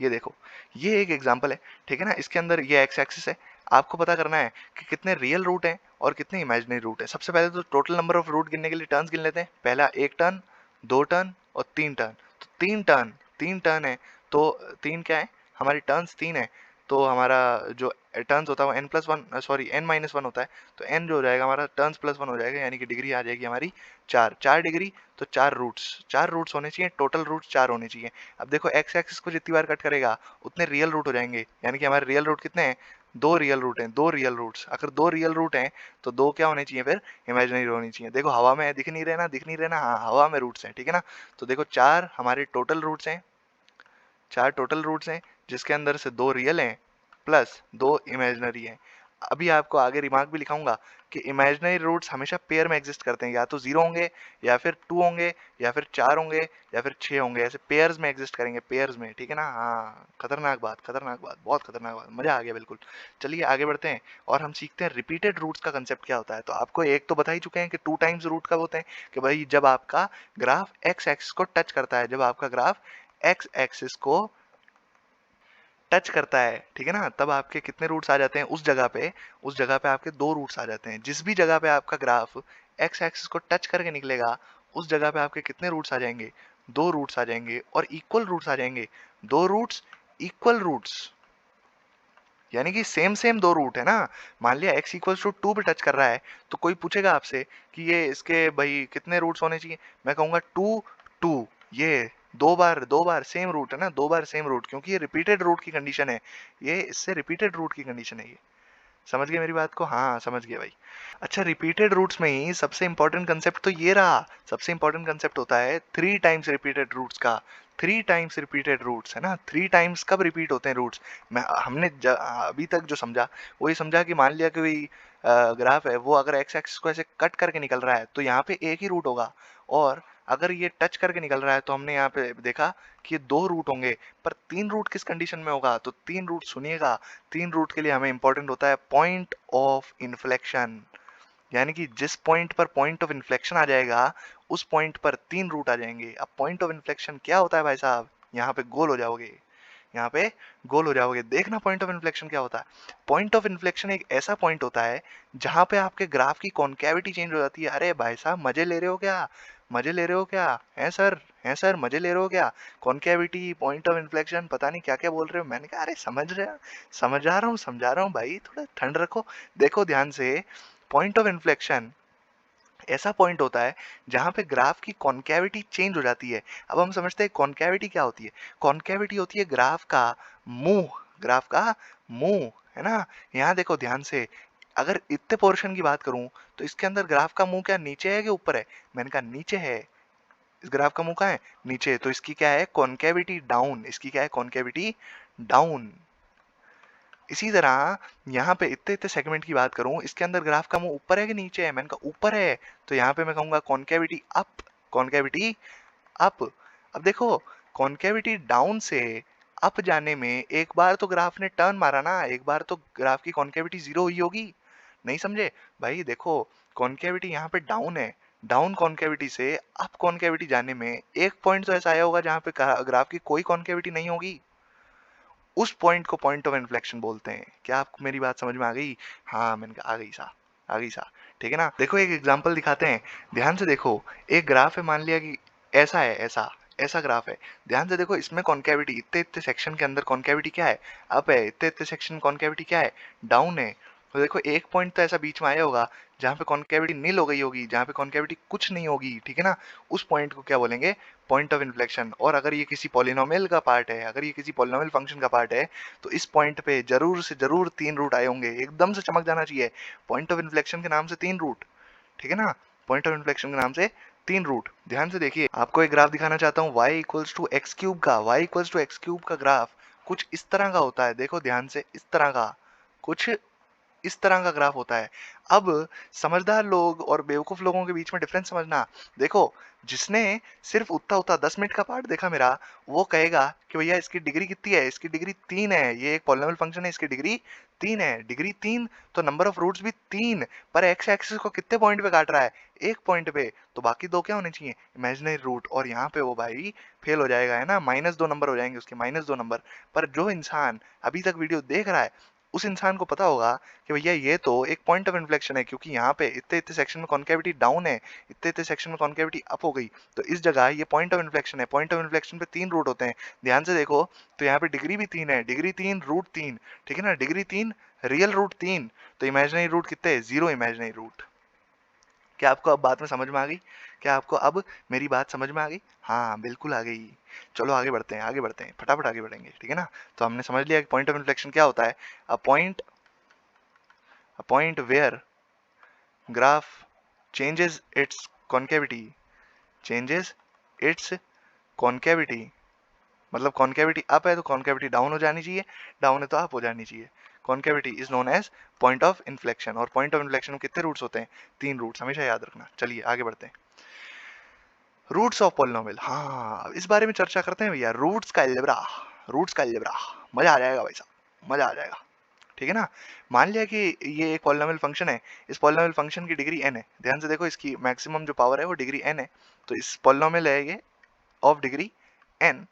A: ये देखो, ये एक एग्जांपल है, ठीक है ना। इसके अंदर ये एक्स एक्सिस है, आपको पता करना है कि कितने रियल रूट हैं और कितने इमेजिनरी रूट हैं। सबसे पहले तो टोटल नंबर ऑफ रूट गिनने के लिए टर्न्स गिन लेते हैं। पहला 1 टर्न, 2 टर्न और 3 टर्न, तो 3 टर्न, 3 टर्न है, तो 3 क्या है, हमारी टर्न्स 3 है, तो हमारा जो टर्न्स होता है वो n+1, सॉरी n-1 होता है, तो n जो हो जाएगा हमारा टर्न्स +1 हो जाएगा, यानी कि डिग्री आ जाएगी हमारी 4, 4 डिग्री, तो 4 रूट्स, 4 रूट्स होने चाहिए, टोटल रूट्स 4 होने चाहिए। अब देखो एक्स एक्सिस को जितनी बार कट करेगा उतने रियल रूट हो जाएंगे, यानी कि हमारे रियल रूट कितने हैं, दो रियल रूट हैं, दो रियल रूट्स। अगर दो रियल रूट हैं तो दो क्या होने चाहिए, फिर इमेजिनरी होनी चाहिए। देखो हवा में दिख नहीं रहे ना, दिख नहीं रहे ना, हाँ हवा में रूट्स हैं, ठीक है ना। तो देखो 4 हमारे टोटल रूट्स हैं, 4 टोटल रूट्स हैं, जिसके अंदर से 2 रियल हैं प्लस 2 इमेजिनरी हैं। अभी आपको आगे रिमार्क भी लिखाऊंगा कि इमेजिनरी रूट्स हमेशा पेयर में एग्जिस्ट करते हैं, या तो 0 होंगे, या फिर 2 होंगे, या फिर 4 होंगे, या फिर 6 होंगे, ऐसे पेयर्स में एग्जिस्ट करेंगे, पेयर्स में, ठीक है ना। हाँ, खतरनाक बात, खतरनाक बात, बहुत खतरनाक बात, मजा आ गया बिल्कुल। चलिए आगे बढ़ते हैं और हम सीखते हैं रिपीटेड रूट्स का कंसेप्ट क्या होता है। तो आपको एक तो बता ही चुके हैं कि 2 टाइम्स रूट कब होते हैं, कि भाई जब आपका ग्राफ एक्स एक्सिस को टच करता है, जब आपका ग्राफ एक्स एक्सिस को टच करता है, ठीक है ना, तब आपके कितने रूट्स आ जाते हैं उस जगह पे, उस जगह पे आपके दो रूट्स आ जाते हैं। जिस भी जगह पे आपका ग्राफ एक्स एक्सिस को टच करके निकलेगा उस जगह पे आपके कितने रूट्स आ जाएंगे, दो रूट्स आ जाएंगे, और इक्वल रूट्स आ जाएंगे, दो रूट्स, इक्वल रूट्स, यानी कि सेम सेम दो रूट है ना। मान लिया x इक्वल्स टू 2 पे टच कर रहा है, तो कोई पूछेगा आपसे कि ये इसके भाई कितने रूट्स होने चाहिए, मैं कहूंगा 2, 2, ये दो बार सेम रूट है ना, दो बार सेम रूट, क्योंकि ये रिपीटेड रूट की कंडीशन है, ये इससे रिपीटेड रूट की कंडीशन है ये। समझ गए मेरी बात को, हाँ समझ गए भाई। अच्छा, रिपीटेड रूट्स में ही सबसे इंपॉर्टेंट कंसेप्ट तो ये रहा, सबसे इंपॉर्टेंट कंसेप्ट होता है 3 टाइम्स रिपीटेड रूट्स का। 3 टाइम्स रिपीटेड रूट्स है ना, 3 टाइम्स कब रिपीट होते हैं रूट्स, मैं हमने अभी तक जो समझा वो ये समझा कि मान लिया कि कोई ग्राफ है, वो अगर एक्स एक्सिस को ऐसे कट करके निकल रहा है तो यहाँ पे एक ही रूट होगा, और अगर ये टच करके निकल रहा है तो हमने यहाँ पे देखा कि दो रूट होंगे। पर 3 रूट किस कंडीशन में होगा, तो 3 रूट सुनिएगा, 3 रूट के लिए हमें इंपॉर्टेंट होता है पॉइंट ऑफ इन्फ्लेक्शन, यानी कि जिस पॉइंट पर पॉइंट ऑफ इन्फ्लेक्शन आ जाएगा उस पॉइंट पर 3 रूट आ जाएंगे। अब पॉइंट ऑफ इन्फ्लेक्शन क्या होता है भाई साहब, यहाँ पे गोल हो जाओगे, यहाँ पे गोल हो जाओगे, देखना पॉइंट ऑफ इन्फ्लेक्शन क्या होता है। पॉइंट ऑफ इन्फ्लेक्शन एक ऐसा पॉइंट होता है जहां पे आपके ग्राफ की कॉन्केविटी चेंज हो जाती है। अरे भाई साहब मजे ले रहे हो क्या, मजे ले रहे हो क्या, हैं सर मजे ले रहे हो क्या, कॉन्केविटी, पॉइंट ऑफ इन्फ्लेक्शन, पता नहीं क्या क्या बोल रहे हो। मैंने कहा अरे समझ रहे हो, समझा रहा हूँ भाई, थोड़ा ठंड रखो। देखो ध्यान से, पॉइंट ऑफ इन्फ्लेक्शन ऐसा पॉइंट होता है जहाँ पे ग्राफ की कॉन्केविटी चेंज हो जाती है। अब हम समझते हैं कॉन्केविटी क्या होती है। कॉन्केविटी होती है ग्राफ का मुंह, ग्राफ का मुंह, है ना। यहाँ देखो ध्यान से, अगर इतने पोर्शन की बात करूं तो इसके अंदर ग्राफ का मुंह क्या नीचे है कि ऊपर है? मैंने कहा नीचे है। इस ग्राफ का मुंह कहाँ है? नीचे। तो इसकी क्या है? Concavity down. इसकी क्या है? Concavity down. इसी तरह यहाँ पे इतने इतने सेगमेंट की बात करूं, इसके अंदर ग्राफ का मुंह ऊपर है कि नीचे है? मैंने कहा ऊपर है, तो यहाँ पे मैं कहूंगा कॉन्केविटी अप, कॉन्केविटी अप। अब देखो, कॉन्केविटी डाउन से अप जाने में एक बार तो ग्राफ ने टर्न मारा ना, एक बार तो ग्राफ की कॉन्केविटी जीरो हुई होगी। नहीं समझे भाई? देखो, कॉन्केविटी यहाँ पे डाउन है, डाउन कॉन्केविटी से अप कॉन्केविटी जाने में एक पॉइंट तो ऐसा आया होगा जहाँ पे ग्राफ की कोई कॉन्केविटी नहीं होगी। उस पॉइंट को पॉइंट ऑफ इन्फ्लेक्शन बोलते हैं। क्या आपको मेरी बात समझ में आ गई? हाँ, मैंने कहा आ गई सा, आ गई सा। ठीक है ना। देखो एक एग्जांपल दिखाते हैं, ध्यान से देखो। एक ग्राफ है, मान लिया कि ऐसा है, ऐसा ऐसा ग्राफ है। ध्यान से देखो, इसमें कॉन्केविटी इतने इतने सेक्शन के अंदर कॉन्केविटी क्या है? अप है। इतने इतने सेक्शन कॉन्केविटी क्या है? डाउन है। तो देखो एक पॉइंट तो ऐसा बीच में आया होगा जहाँ पे कॉन्केविटी नील हो गई होगी, जहाँ पे कॉन्केविटी कुछ नहीं होगी। ठीक है ना। उस पॉइंट को क्या बोलेंगे? Point of inflection. और अगर ये किसी पॉलिनोमियल का पार्ट है, अगर ये किसी पॉलिनोमियल फंक्शन का पार्ट है, तो इस पॉइंट पे जरूर से जरूर 3 रूट आए होंगे। एकदम से चमक जाना चाहिए, पॉइंट ऑफ इन्फ्लेक्शन के नाम से 3 रूट। ठीक है ना। पॉइंट ऑफ इन्फ्लेक्शन के नाम से 3 रूट। ध्यान से देखिए, आपको एक ग्राफ दिखाना चाहता हूँ y equals to x cube का। y equals to x cube का ग्राफ कुछ इस तरह का होता है। देखो ध्यान से, इस तरह का, कुछ इस तरह का ग्राफ होता है। अब समझदार लोग और बेवकूफ लोगों के बीच में डिफरेंस समझना। देखो, जिसने सिर्फ उतना उतना 10 मिनट का पार्ट देखा मेरा, वो कहेगा कि भैया इसकी डिग्री कितनी है? इसकी डिग्री 3 है। ये एक पॉलिनोमियल फंक्शन है, इसकी डिग्री 3 है। डिग्री 3 तो नंबर ऑफ रूट्स भी 3, पर एक्स एक्सिस को कितने पॉइंट पे काट रहा है? एक पॉइंट पे। तो बाकी दो क्या होने चाहिए? Imaginary root. और यहाँ पे वो भाई फेल हो जाएगा, है ना। -2 नंबर हो जाएंगे उसके, -2 नंबर। पर जो इंसान अभी तक वीडियो देख रहा है, उस इंसान को पता होगा कि भैया ये तो एक पॉइंट ऑफ इन्फ्लेक्शन है, क्योंकि यहाँ पे इतने इतने सेक्शन में कॉन्केविटी डाउन है, इतने इतने सेक्शन में कॉन्केविटी अप हो गई। तो इस जगह ये पॉइंट ऑफ इन्फ्लेक्शन है। पॉइंट ऑफ इन्फ्लेक्शन पे 3 रूट होते हैं। ध्यान से देखो, तो यहाँ पे डिग्री भी 3 है, डिग्री 3 रूट 3। ठीक है ना। Degree 3 real root 3। तो इमेजिनरी रूट कितने? 0 इमेजिनरी रूट। क्या आपको अब बात में समझ में आ गई? क्या आपको अब मेरी बात समझ में आ गई? हाँ बिल्कुल आ गई। चलो आगे बढ़ते हैं, आगे बढ़ते हैं, फटाफट आगे बढ़ेंगे। ठीक है ना। तो हमने समझ लिया कि पॉइंट ऑफ इन्फ्लेक्शन क्या होता है। a point where graph changes its concavity, मतलब कॉन्केविटी अप है तो कॉन्केविटी डाउन हो जानी चाहिए, डाउन है तो अप हो जानी चाहिए। Concavity is known as point of inflection. और पॉइंट ऑफ इन्फ्लेक्शन में कितने रूट्स होते हैं? 3 रूट्स, हमेशा याद रखना। चलिए आगे बढ़ते हैं। रूट्स ऑफ पॉलिनोमियल, हाँ इस बारे में चर्चा करते हैं भैया। रूट्स का अलजेब्रा, रूट्स का अलजेब्रा, मजा आ जाएगा भाई साहब, मजा आ जाएगा। ठीक है ना। मान लिया कि ये एक पॉलिनोमियल फंक्शन है, इस पॉलिनोमियल फंक्शन की डिग्री n है। ध्यान से देखो, इसकी मैक्सिमम जो पावर है वो डिग्री n है। तो इस पॉलिनोमियल है ये ऑफ डिग्री n।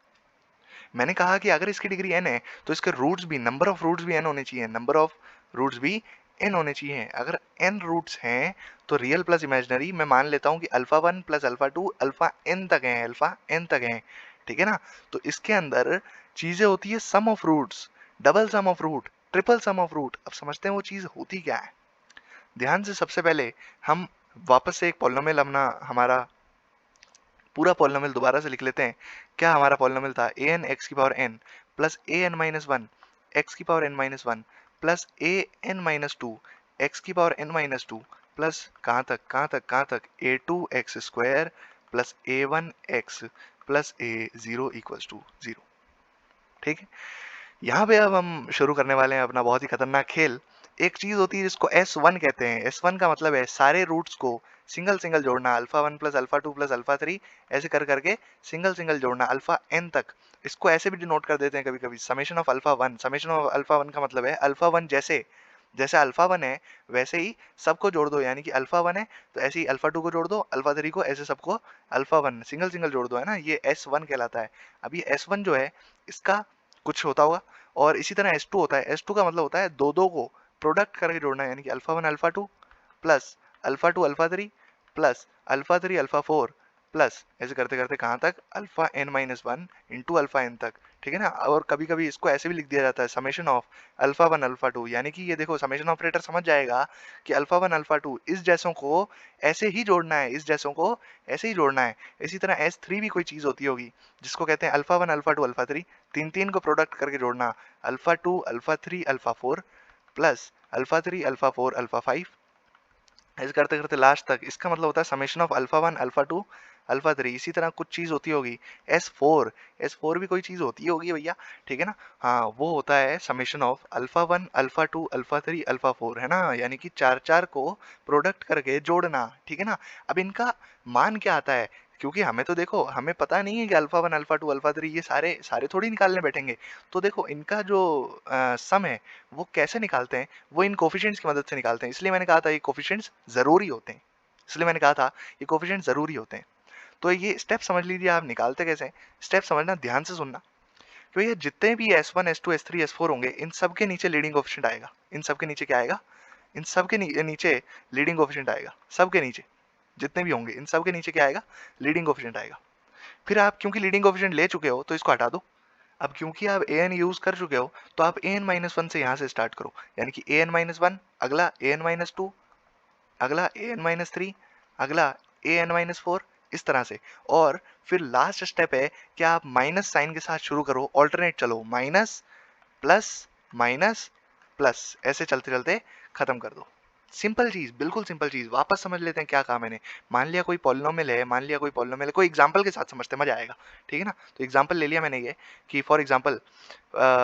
A: मैंने कहा कि अगर इसकी डिग्री n है तो इसके रूट्स भी, नंबर ऑफ रूट्स भी n होने चाहिए, नंबर ऑफ रूट्स भी n होने चाहिए। अगर n रूट्स हैं तो रियल प्लस इमेजिनरी मैं मान लेता हूं कि alpha 1 plus alpha 2 alpha n तक है, अल्फा n तक है। ठीक है ना। तो इसके अंदर चीजें होती है sum of roots, double sum of root, triple sum of root. अब समझते हैं वो चीज होती क्या है। ध्यान से, सबसे पहले हम वापस से एक पॉलिनोमियल अपना, हमारा पूरा पॉलिनोमियल दोबारा से लिख लेते हैं। क्या हमारा पॉलिनोमियल था? ए एन एक्स की power n plus a n minus one x की power n minus one plus a n minus two x की power n minus two plus कहाँ तक, कहाँ तक, कहाँ तक, a two x square plus a one x plus a zero equals to zero. ठीक है। यहाँ पे अब हम शुरू करने वाले हैं अपना बहुत ही खतरनाक खेल। एक चीज होती है जिसको S1 कहते हैं। S1 का मतलब है सारे रूट्स को सिंगल सिंगल जोड़ना, alpha 1 plus alpha 2 plus alpha 3 ऐसे कर करके सिंगल सिंगल जोड़ना अल्फा n तक। इसको ऐसे भी डिनोट कर देते हैं कभी कभी, summation of alpha 1। Summation of alpha 1 का मतलब है अल्फा 1 जैसे, जैसे अल्फा 1 है वैसे ही सबको जोड़ दो। यानी कि अल्फा 1 है तो ऐसे ही अल्फा 2 को जोड़ दो, अल्फा 3 को, ऐसे सबको अल्फा 1 सिंगल सिंगल जोड़ दो, है ना। ये S1 कहलाता है। अब ये S1 जो है इसका कुछ होता होगा। और इसी तरह S2 होता है। S2 का मतलब होता है दो दो को प्रोडक्ट करके जोड़ना, यानी कि alpha 1 alpha 2 plus alpha 2 alpha 3 plus alpha 3 alpha 4 plus ऐसे करते करते कहाँ तक, alpha n minus one into alpha n तक, ठीक है ना। और कभी कभी इसको ऐसे भी लिख दिया जाता है summation of alpha one alpha two, यानी कि ये देखो समेशन ऑपरेटर समझ जाएगा कि अल्फा वन अल्फा टू इस जैसों को ऐसे ही जोड़ना है, इस जैसों को ऐसे ही जोड़ना है। इसी तरह एस थ्री भी कोई चीज़ होती होगी जिसको कहते हैं alpha one alpha two alpha three, तीन तीन को प्रोडक्ट करके जोड़ना, alpha two alpha three alpha four plus alpha three alpha four alpha five, ऐसे करते करते लास्ट तक। इसका मतलब होता है summation of alpha one alpha two alpha three. इसी तरह कुछ चीज़ होती होगी एस फोर, एस फोर भी कोई चीज़ होती होगी भैया, ठीक है ना। हाँ, वो होता है summation of alpha one alpha two alpha three alpha four, है ना, यानी कि चार चार को प्रोडक्ट करके जोड़ना, ठीक है ना। अब इनका मान क्या आता है, क्योंकि हमें तो देखो हमें पता नहीं है कि alpha one alpha two alpha three ये सारे सारे थोड़ी निकालने बैठेंगे। तो देखो इनका जो सम है वो कैसे निकालते हैं, वो इन कोफिशिएंट्स की मदद से निकालते हैं। इसलिए मैंने कहा था ये कोफिशिएंट्स ज़रूरी होते हैं, इसलिए मैंने कहा था ये कोफिशिएंट्स ज़रूरी होते हैं। तो ये स्टेप समझ लीजिए आप निकालते कैसे हैं। स्टेप समझना, ध्यान से सुनना। तो ये जितने भी S1 S2 S3 S4 होंगे इन सब के नीचे लीडिंग कोफिशिएंट आएगा। इन सब के नीचे क्या आएगा, इन सब के नीचे लीडिंग कोफिशिएंट आएगा। सब के नीचे जितने भी होंगे इन सब के नीचे क्या आएगा, लीडिंग कोफिशिएंट आएगा। फिर आप क्योंकि लीडिंग कोफिशिएंट ले चुके हो तो इसको हटा दो। अब क्योंकि आप ए एन यूज कर चुके हो तो आप ए एन माइनस वन से यहाँ से स्टार्ट करो, यानी कि ए एन माइनस वन, अगला ए एन माइनस टू, अगला ए एन माइनस थ्री, अगला ए एन माइनस फोर, इस तरह से। और फिर लास्ट स्टेप है कि आप माइनस साइन के साथ शुरू करो, ऑल्टरनेट चलो, माइनस प्लस माइनस प्लस, ऐसे चलते चलते खत्म कर दो। सिंपल चीज, बिल्कुल सिंपल चीज। वापस समझ लेते हैं क्या कहा मैंने। मान लिया कोई पॉलिनोमियल है, मान लिया कोई पॉलिनोमियल है, कोई एग्जांपल के साथ समझते मजा आएगा, ठीक है ना। तो एग्जांपल ले लिया मैंने ये कि फॉर एग्जांपल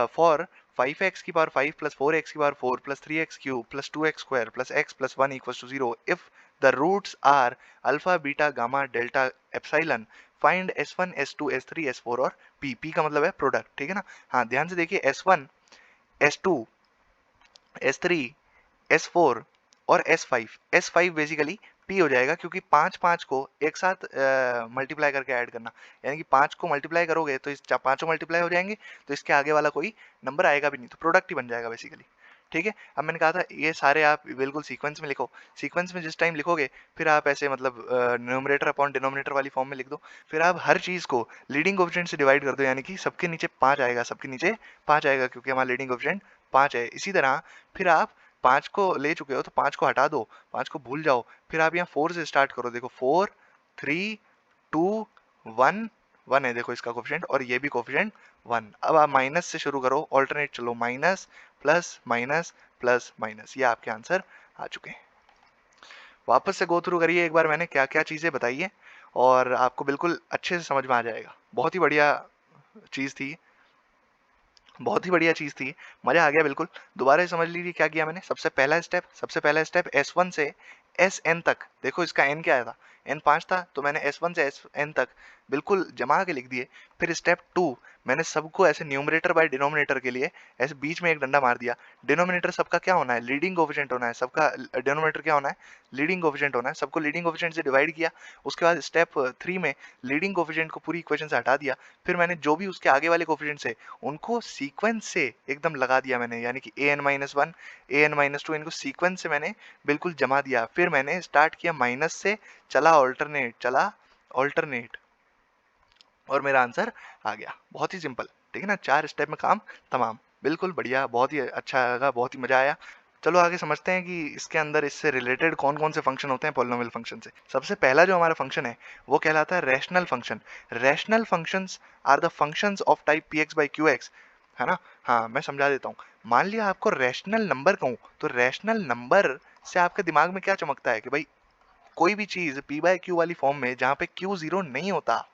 A: फॉर 5x की पावर 5 प्लस 4x की power 4 plus 3x cube plus 2x square plus x plus 1 equals to 0 if the roots are alpha beta gamma delta epsilon, find s1 s2 s3 s4 और p का मतलब है product, ठीक है ना। हाँ, ध्यान से देखिए, s1 s2 s3 S4 और S5 बेसिकली P हो जाएगा, क्योंकि पांच पांच को एक साथ मल्टीप्लाई करके ऐड करना, यानी कि पांच को मल्टीप्लाई करोगे तो इस पांचों मल्टीप्लाई हो जाएंगे, तो इसके आगे वाला कोई नंबर आएगा भी नहीं, तो प्रोडक्ट ही बन जाएगा बेसिकली, ठीक है। अब मैंने कहा था ये सारे आप बिल्कुल सीक्वेंस में लिखो। सीक्वेंस में जिस टाइम लिखोगे फिर आप ऐसे मतलब न्यूमरेटर अपॉन डिनोमिनेटर वाली फॉर्म में लिख दो। फिर आप हर चीज को लीडिंग कोएफिशिएंट से डिवाइड कर दो, यानी कि सबके नीचे पाँच आएगा, सबके नीचे पाँच आएगा, क्योंकि हमारा लीडिंग कोएफिशिएंट पाँच है। इसी तरह फिर आप पाँच को ले चुके हो तो पाँच को हटा दो, पाँच को भूल जाओ। फिर आप यहाँ फोर से स्टार्ट करो, देखो four three two one, one है देखो इसका कोफिशिएंट, और ये भी कोफिशिएंट वन। अब आप माइनस से शुरू करो, ऑल्टरनेट चलो, minus plus minus plus minus, ये आपके आंसर आ चुके हैं। वापस से गो थ्रू करिए एक बार मैंने क्या क्या चीज़ें बताई है, और आपको बिल्कुल अच्छे से समझ में आ जाएगा। बहुत ही बढ़िया चीज़ थी, बहुत ही बढ़िया चीज़ थी, मज़ा आ गया बिल्कुल। दोबारा समझ लीजिए क्या किया मैंने। सबसे पहला स्टेप S1 से Sn तक, देखो इसका n क्या आया था, n 5 था, तो मैंने S1 से Sn तक बिल्कुल जमा के लिख दिए। फिर स्टेप 2 मैंने सबको ऐसे न्यूमरेटर बाय डिनोमिनेटर के लिए ऐसे बीच में एक डंडा मार दिया। डिनोमिनेटर सबका क्या होना है, लीडिंग कोएफिशिएंट होना है, सबका डिनोमिनेटर क्या होना है, लीडिंग कोएफिशिएंट होना है, सबको लीडिंग कोएफिशिएंट से डिवाइड किया। उसके बाद स्टेप 3 में लीडिंग कोएफिशिएंट को पूरी इक्वेशन से हटा दिया। फिर मैंने जो भी उसके आगे वाले कोएफिशिएंट्स है उनको सीक्वेंस से एकदम लगा दिया मैंने, यानी कि an minus one, an minus two, इनको सीक्वेंस से मैंने बिल्कुल जमा दिया। फिर मैंने स्टार्ट किया माइनस से, चला ऑल्टरनेट, और मेरा आंसर आ गया। बहुत ही सिंपल, ठीक है ना, चार स्टेप में काम तमाम, बिल्कुल बढ़िया, बहुत ही अच्छा लगा, बहुत ही मजा आया। चलो आगे समझते हैं कि इसके अंदर इससे रिलेटेड कौन कौन से फंक्शन होते हैं पॉलिनोमियल फंक्शन से। सबसे पहला जो हमारा फंक्शन है वो कहलाता है rational function. Rational functions are the functions of type px by qx, है ना। हाँ, मैं समझा देता हूँ। मान लिया आपको रैशनल नंबर कहूँ, तो रैशनल नंबर से आपके दिमाग में क्या चमकता है कि भाई कोई भी चीज p बाय q वाली फॉर्म में जहाँ पे q जीरो नहीं होता,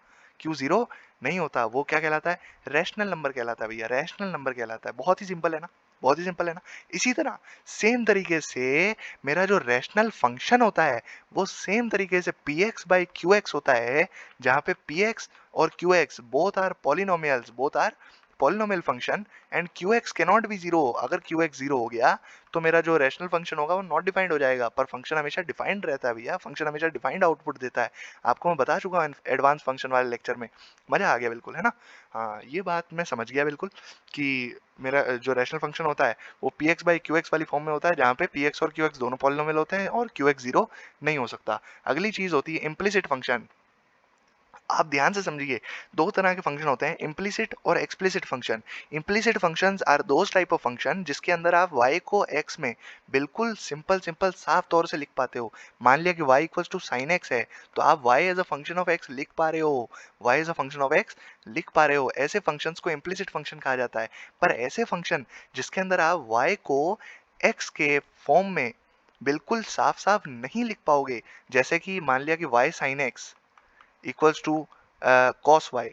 A: q जीरो नहीं होता, वो क्या कहलाता है, रैशनल नंबर कहलाता है भैया, रैशनल नंबर कहलाता है। बहुत ही सिंपल है ना, बहुत ही सिंपल है ना। इसी तरह सेम तरीके से मेरा जो रैशनल फंक्शन होता है वो सेम तरीके से px बाई qx होता है, जहाँ पे px और qx both are polynomials, both are polynomial function, and qx can not be zero. अगर qx जीरो हो गया तो मेरा जो रैशनल फंक्शन होगा वो नॉट डिफाइंड हो जाएगा, पर फंक्शन हमेशा डिफाइंड रहता है भैया, फंक्शन हमेशा डिफाइंड आउटपुट देता है। आपको मैं बता चुका हूँ एडवांस फंक्शन वाले लेक्चर में, मजा आ गया बिल्कुल, है ना। हाँ, ये बात मैं समझ गया बिल्कुल कि मेरा जो रैशनल फंक्शन होता है वो px बाई qx वाली फॉर्म में होता है, जहाँ पे px और qx दोनों पॉलिनोमियल होते हैं और qx जीरो नहीं हो सकता। अगली चीज होती है इम्प्लिसिट फंक्शन। आप ध्यान से समझिए, दो तरह के फंक्शन होते हैं, इम्प्लिसिट और explicit function. Implicit functions are those type of function जिसके अंदर आप y को x में बिल्कुल सिंपल सिंपल साफ तौर से लिख पाते हो। मान लिया कि y equals to sine x है, तो आप y as a function of x लिख पा रहे हो, y as a function of x लिख पा रहे हो। ऐसे फंक्शंस को इम्प्लिसिट फंक्शन कहा जाता है। पर ऐसे फंक्शन जिसके अंदर आप y को x के फॉर्म में बिल्कुल साफ साफ नहीं लिख पाओगे, जैसे कि मान लिया कि y sin x equals to cos y,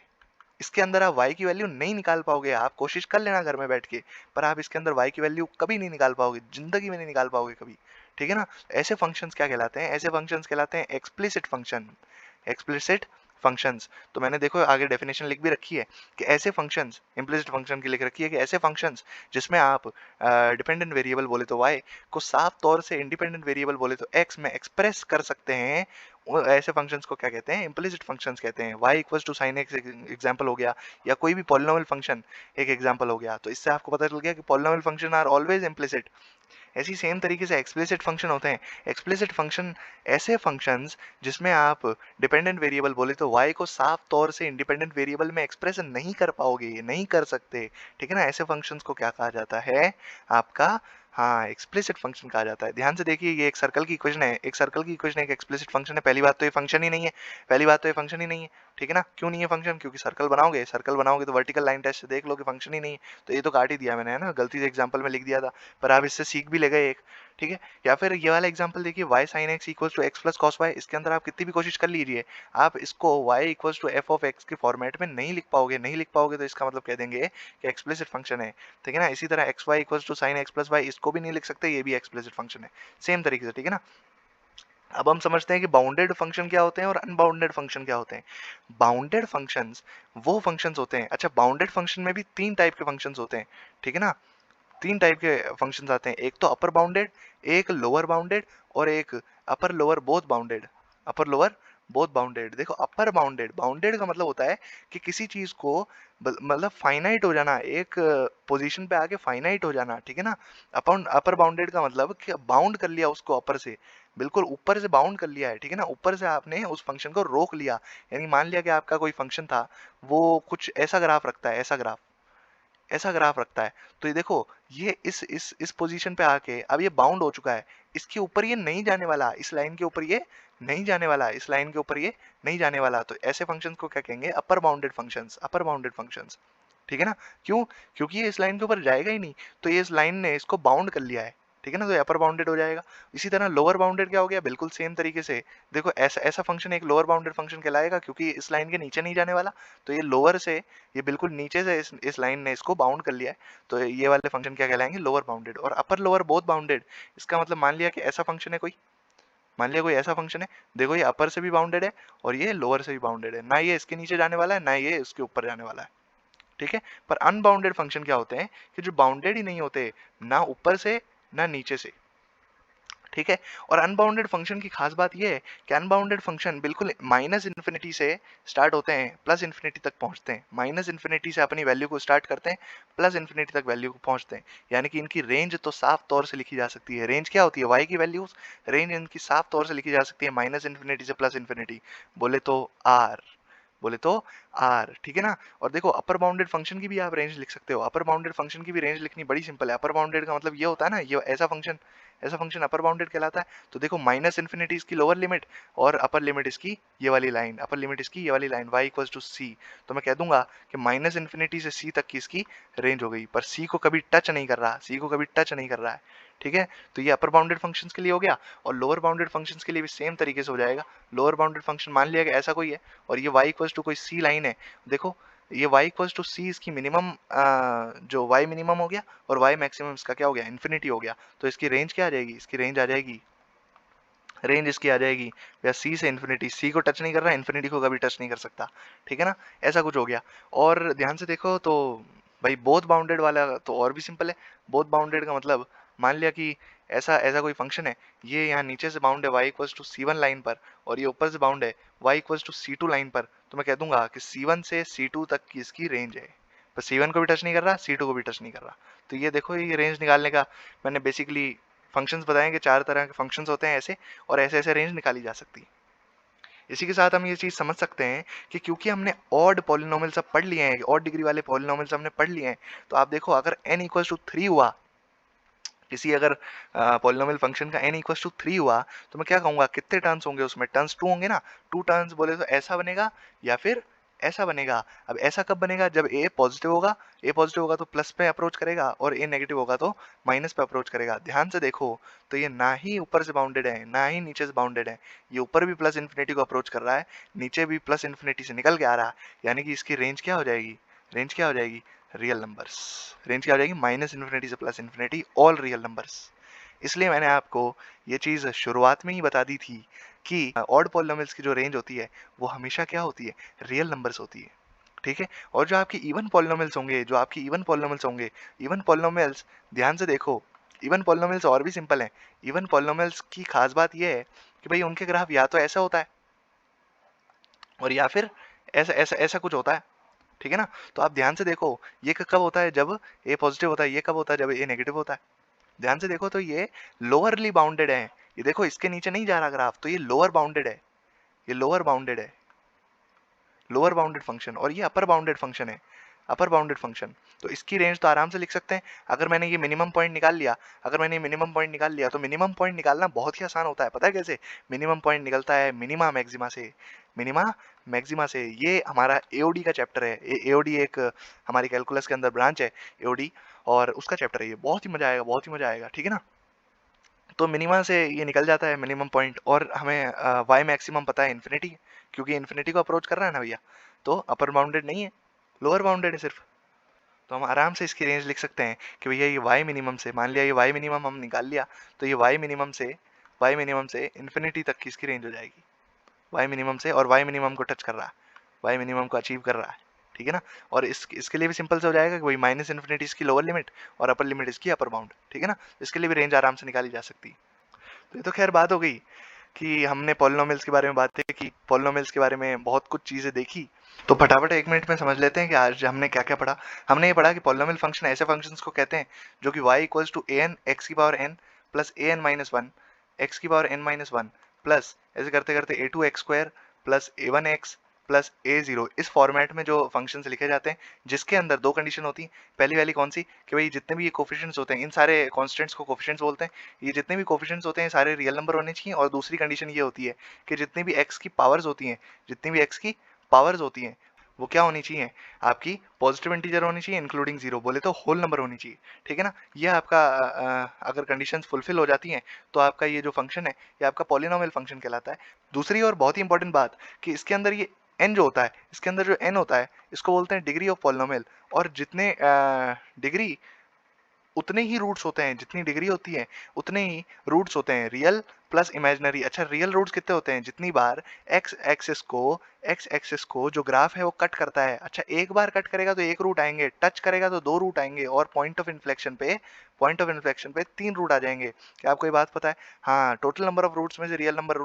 A: इसके अंदर आप y की वैल्यू नहीं निकाल पाओगे। आप कोशिश कर लेना घर में बैठ के, पर आप इसके अंदर y की वैल्यू कभी नहीं निकाल पाओगे, जिंदगी में नहीं निकाल पाओगे कभी। ठीक है ना? ऐसे फंक्शंस क्या कहलाते हैं? ऐसे फंक्शंस कहलाते हैं एक्सप्लिसिट फंक्शन। एक्सप्लिसिट फंक्शंस, तो मैंने देखो आगे डेफिनेशन लिख भी रखी है कि ऐसे फंक्शंस, इम्प्लिसिट फंक्शन की लिख रखी है कि ऐसे फंक्शंस जिसमें आप डिपेंडेंट वेरिएबल बोले तो y को साफ तौर से इंडिपेंडेंट वेरिएबल बोले तो x में एक्सप्रेस कर सकते हैं, ऐसे फंक्शंस को क्या कहते हैं? इम्प्लिसिट फंक्शंस कहते हैं। y equals to sine x example हो गया, या कोई भी पॉलिनोमियल फंक्शन एक एग्जांपल हो गया। तो इससे आपको पता चल गया कि polynomial function are always implicit. ऐसी सेम तरीके से एक्सप्लिसिट फंक्शन होते हैं। एक्सप्लिसिट फंक्शन ऐसे फंक्शंस जिसमें आप डिपेंडेंट वेरिएबल बोले तो y को साफ तौर से इंडिपेंडेंट वेरिएबल में एक्सप्रेस नहीं कर पाओगे, नहीं कर सकते। ठीक है ना? ऐसे फंक्शंस को क्या कहा जाता है? आपका, हाँ, एक्सप्लिसिट फंक्शन कहा जाता है। ध्यान से देखिए, ये एक सर्कल की इक्वेशन है, एक सर्कल की इक्वेशन एक एक्सप्लिसिट फंक्शन है। पहली बात तो ये फंक्शन ही नहीं है, पहली बात तो ये फंक्शन ही नहीं है। ठीक है ना? क्यों नहीं है फंक्शन? क्योंकि सर्कल बनाओगे, सर्कल बनाओगे तो वर्टिकल लाइन टेस्ट से देख लो कि फंक्शन ही नहीं है। तो ये तो काट ही दिया मैंने, है ना, गलती से एग्जांपल में लिख दिया था, पर आप इससे सीख भी ले गए एक। ठीक है? या फिर ये वाला एग्जांपल देखिए, y sin x equals to x plus cos y. इसके अंदर आप कितनी भी कोशिश कर लीजिए, आप इसको y equals to f of x के फॉर्मेट में नहीं लिख पाओगे। नहीं लिख पाओगे तो इसका मतलब कह देंगे कि एक्सप्लिसिट फंक्शन है। ठीक है ना? इसी तरह xy equals to sin x plus y, इसको भी नहीं लिख सकते, ये भी एक्सप्लिसिट फंक्शन है, सेम तरीके से। ठीक है ना? अब हम समझते हैं कि बाउंडेड फंक्शन क्या होते हैं और अनबाउंडेड फंक्शन क्या होते हैं। बाउंडेड फंक्शंस वो फंक्शंस होते हैं, अच्छा, बाउंडेड फंक्शन में भी तीन टाइप के फंक्शंस होते हैं। ठीक है ना? तीन टाइप के फंक्शंस आते हैं, एक तो अपर बाउंडेड, एक लोअर बाउंडेड, और एक upper lower both bounded. Upper lower both bounded. देखो, अपर बाउंडेड, बाउंडेड का मतलब होता है कि किसी चीज को मतलब फाइनाइट हो जाना, एक पोजीशन पे आके फाइनाइट हो जाना। ठीक है ना? अपन अपर बाउंडेड का मतलब कि बाउंड कर लिया उसको अपर से, बिल्कुल ऊपर से बाउंड कर लिया है। ठीक है ना? ऊपर से आपने उस फंक्शन को रोक लिया। यानी मान लिया कि आपका कोई फंक्शन था, वो कुछ ऐसा ग्राफ रखता है, ऐसा ग्राफ, ऐसा ग्राफ रखता है। तो ये देखो, ये इस पोजीशन पे आके अब ये बाउंड हो चुका है, इसके ऊपर ये नहीं जाने वाला, इस लाइन के ऊपर ये नहीं जाने वाला, इस लाइन के ऊपर ये नहीं जाने वाला। तो ऐसे फंक्शंस को क्या कहेंगे? अपर बाउंडेड फंक्शंस, अपर बाउंडेड फंक्शंस। ठीक है ना? क्यों? क्योंकि ये इस लाइन के ऊपर जाएगा ही नहीं, तो ये इस लाइन ने इसको बाउंड कर लिया है। ठीक है ना? तो अपर बाउंडेड हो जाएगा। इसी तरह लोअर बाउंडेड क्या हो गया? बिल्कुल सेम तरीके से। देखो, ऐसा ऐसा फंक्शन एक लोअर बाउंडेड फंक्शन कहलाएगा, क्योंकि इस लाइन के नीचे नहीं जाने वाला, तो ये लोअर से, ये बिल्कुल नीचे से इस लाइन ने इसको बाउंड कर लिया है। तो ये वाले फंक्शन क्या कहलाएंगे? Lower bounded. और अपर लोअर बोथ बाउंडेड, इसका मतलब मान लिया कि ऐसा फंक्शन है कोई, मान लिया कोई ऐसा फंक्शन है, देखो ये अपर से भी बाउंडेड है और ये लोअर से भी बाउंडेड है, ना ये इसके नीचे जाने वाला है ना ये इसके ऊपर जाने वाला है। ठीक है? पर अनबाउंडेड फंक्शन क्या होते हैं कि जो बाउंडेड ही नहीं होते, ना ऊपर से ना नीचे से। ठीक है? और अनबाउंडेड फंक्शन की खास बात यह है कि अनबाउंडेड फंक्शन बिल्कुल माइनस इन्फिनिटी से स्टार्ट होते हैं, प्लस इन्फिनिटी तक पहुंचते हैं। माइनस इन्फिनिटी से अपनी वैल्यू को स्टार्ट करते हैं, प्लस इन्फिनिटी तक वैल्यू को पहुंचते हैं। यानी कि इनकी रेंज तो साफ तौर से लिखी जा सकती है। रेंज क्या होती है? y की वैल्यूज, रेंज इनकी साफ तौर से लिखी जा सकती है, माइनस इन्फिनिटी से प्लस इन्फिनिटी, बोले तो r, बोले तो r। ठीक है ना? और देखो, अपर बाउंडेड फंक्शन की भी आप रेंज लिख सकते हो। अपर बाउंडेड फंक्शन की भी रेंज लिखनी बड़ी सिंपल है। अपर बाउंडेड का मतलब ये होता है ना, ये ऐसा फंक्शन, ऐसा फंक्शन अपर बाउंडेड कहलाता है। तो देखो, माइनस इन्फिनिटी इसकी लोअर लिमिट और अपर लिमिट इसकी ये वाली लाइन, अपर लिमिट इसकी ये वाली लाइन, y इक्वल्स टू सी। तो मैं कह दूंगा कि माइनस इन्फिनिटी से c तक की इसकी रेंज हो गई, पर c को कभी टच नहीं कर रहा, c को कभी टच नहीं कर रहा है। ठीक है? तो ये अपर बाउंडेड फंक्शंस के लिए हो गया, और लोअर बाउंडेड फंक्शंस के लिए भी सेम तरीके से हो जाएगा। लोअर बाउंडेड फंक्शन मान लिया कि ऐसा कोई है और ये y इक्वल्स टू कोई c लाइन है। देखो, ये y इक्वल्स टू सी इसकी मिनिमम, जो y मिनिमम हो गया, और y मैक्सिमम इसका क्या हो गया? इन्फिनिटी हो गया। तो इसकी रेंज क्या आ जाएगी? इसकी रेंज आ जाएगी, रेंज इसकी आ जाएगी भैया सी से इन्फिनिटी। सी को टच नहीं कर रहा, इन्फिनिटी को कभी टच नहीं कर सकता। ठीक है ना? ऐसा कुछ हो गया। और ध्यान से देखो तो भाई, बोथ बाउंडेड वाला तो और भी सिंपल है। बोथ बाउंडेड का मतलब, मान लिया कि ऐसा ऐसा कोई फंक्शन है, ये यहाँ नीचे से बाउंड है y equals to c one line पर, और ये ऊपर से बाउंड है y equals to c two line पर। तो मैं कह दूंगा कि C1 से C2 तक की इसकी रेंज है, पर C1 को भी टच नहीं कर रहा, C2 को भी टच नहीं कर रहा। तो ये देखो, ये रेंज निकालने का मैंने बेसिकली फंक्शंस बताएं कि चार तरह के फंक्शंस होते हैं ऐसे, और ऐसे ऐसे रेंज निकाली जा सकती है। इसी के साथ हम ये चीज़ समझ सकते हैं कि क्योंकि हमने ऑड पॉलिनोमियल सब पढ़ लिए हैं, ऑड डिग्री वाले पॉलिनोमियल्स हमने पढ़ लिए हैं, तो आप देखो अगर n इक्वल्स टू 3 हुआ, किसी अगर पॉलिनोमियल फंक्शन का n इक्वल्स टू 3 हुआ, तो मैं क्या कहूँगा, कितने टर्न्स होंगे उसमें, टर्न्स 2 होंगे ना, 2 टर्न्स बोले तो ऐसा बनेगा या फिर ऐसा बनेगा। अब ऐसा कब बनेगा, जब a पॉजिटिव होगा, a पॉजिटिव होगा तो प्लस पे अप्रोच करेगा और a नेगेटिव होगा तो माइनस पे अप्रोच करेगा। ध्यान से देखो तो ये ना ही ऊपर से बाउंडेड है ना ही नीचे से बाउंडेड है, ये ऊपर भी प्लस इन्फिनिटी को अप्रोच कर रहा है, नीचे भी प्लस इन्फिनिटी से निकल के आ रहा है, यानी कि इसकी रेंज क्या हो जाएगी, रेंज क्या हो जाएगी, रियल नंबर्स। रेंज क्या हो जाएगी, माइनस इन्फिनिटी से plus infinity, all real numbers. इसलिए मैंने आपको ये चीज़ शुरुआत में ही बता दी थी कि ऑड पॉलिनोमियल्स की जो रेंज होती है वो हमेशा क्या होती है, रियल नंबर्स होती है। ठीक है, और जो आपकी इवन पॉलिनोमियल्स होंगे, जो आपकी इवन पॉलिनोमियल्स होंगे, इवन पॉलिनोमियल्स ध्यान से देखो, इवन पॉलिनोमियल्स और भी सिंपल हैं। इवन पॉलिनोमियल्स की खास बात यह है कि भाई उनके ग्राफ या तो ऐसा होता है और या फिर ऐसा ऐसा ऐसा कुछ होता है। ठीक है ना, तो आप ध्यान से देखो, ये कब होता है, जब ए पॉजिटिव होता है, ये कब होता है, जब ए नेगेटिव होता है। ध्यान से देखो तो ये लोअरली बाउंडेड है, ये देखो इसके नीचे नहीं जा रहा ग्राफ, तो ये लोअर बाउंडेड है, ये लोअर बाउंडेड है, लोअर बाउंडेड फंक्शन, और ये अपर बाउंडेड फंक्शन है, अपर बाउंडेड फंक्शन। तो इसकी रेंज तो आराम से लिख सकते हैं। अगर मैंने ये मिनिमम पॉइंट निकाल लिया, अगर मैंने मिनिमम पॉइंट निकाल लिया, तो मिनिमम पॉइंट निकालना बहुत ही आसान होता है, पता है कैसे, मिनिमम पॉइंट निकलता है मिनिमा मैक्सिमा से, मिनिमा मैक्सिमा से। ये हमारा एओडी का चैप्टर है, एओडी एक हमारी कैलकुलस के अंदर ब्रांच है एओडी, और उसका चैप्टर है ये, बहुत ही मजा आएगा, बहुत ही मजा आएगा। ठीक है ना, तो मिनिमा से ये निकल जाता है मिनिमम पॉइंट, और हमें वाई मैक्सिमम पता है इन्फिनिटी, क्योंकि इन्फिनिटी को अप्रोच कर रहा है ना भैया, तो अपर बाउंडेड नहीं है, लोअर बाउंडेड है सिर्फ। तो हम आराम से इसकी रेंज लिख सकते हैं कि भैया ये वाई मिनिमम से, मान लिया ये वाई मिनिमम हम निकाल लिया, तो ये वाई मिनिमम से इन्फिनिटी तक की इसकी रेंज हो जाएगी, वाई मिनिमम से, और वाई मिनिमम को टच कर रहा है, वाई मिनिमम को अचीव कर रहा है। ठीक है ना, और इसके लिए भी सिंपल से हो जाएगा कि भाई माइनस इन्फिनिटी इसकी लोअर लिमिट और अपर लिमिट इसकी अपर बाउंड। ठीक है ना, इसके लिए भी रेंज आराम से निकाली जा सकती है। तो ये तो खैर बात हो गई कि हमने पॉलिनोमियल्स के बारे में बातें की, पॉलिनोमियल्स के बारे में बहुत कुछ चीज़ें देखी। तो फटाफट 1 मिनट में समझ लेते हैं कि आज हमने क्या क्या पढ़ा। हमने ये पढ़ा कि पॉलिनोमियल फंक्शन ऐसे फंक्शंस को कहते हैं जो कि y equals to an x की power n plus an minus one x की power n minus one plus ऐसे करते करते a2x square plus a1x plus a0, इस फॉर्मेट में जो फंक्शंस लिखे जाते हैं, जिसके अंदर दो कंडीशन होती हैं। पहली वाली कौन सी, कि भाई जितने भी ये कोफिशिएंट्स होते हैं, इन सारे कॉन्स्टेंट्स को कोफिशिएंट्स बोलते हैं, ये जितने भी कोफिशिएंट्स होते हैं सारे रियल नंबर होने चाहिए। और दूसरी कंडीशन ये होती है कि जितनी भी x की पावर्स होती हैं, जितनी भी x की पावर्स होती हैं वो क्या होनी चाहिए, आपकी पॉजिटिव इंटीजर होनी चाहिए, इंक्लूडिंग जीरो, बोले तो होल नंबर होनी चाहिए। ठीक है ना, ये आपका अगर कंडीशंस फुलफिल हो जाती हैं तो आपका ये जो फंक्शन है ये आपका पॉलिनोमियल फंक्शन कहलाता है। दूसरी और बहुत ही इंपॉर्टेंट बात कि इसके अंदर ये n जो होता है, इसके अंदर जो n होता है, इसको बोलते हैं डिग्री ऑफ पॉलिनोमियल। और जितने डिग्री उतने ही रूट्स होते हैं, जितनी डिग्री होती है उतने ही रूट्स होते हैं, रियल प्लस इमेजिनरी। अच्छा, रियल रूट्स कितने होते हैं, जितनी बार एक्स एक्सिस को जो ग्राफ है वो कट करता है। अच्छा, एक बार कट करेगा तो एक रूट आएंगे, टच करेगा तो दो रूट आएंगे, और पॉइंट ऑफ इन्फ्लेक्शन पे 3 रूट आ जाएंगे। क्या आपको ये बात पता है? हाँ, टोटल नंबर ऑफ रूट्स में से रियल नंबर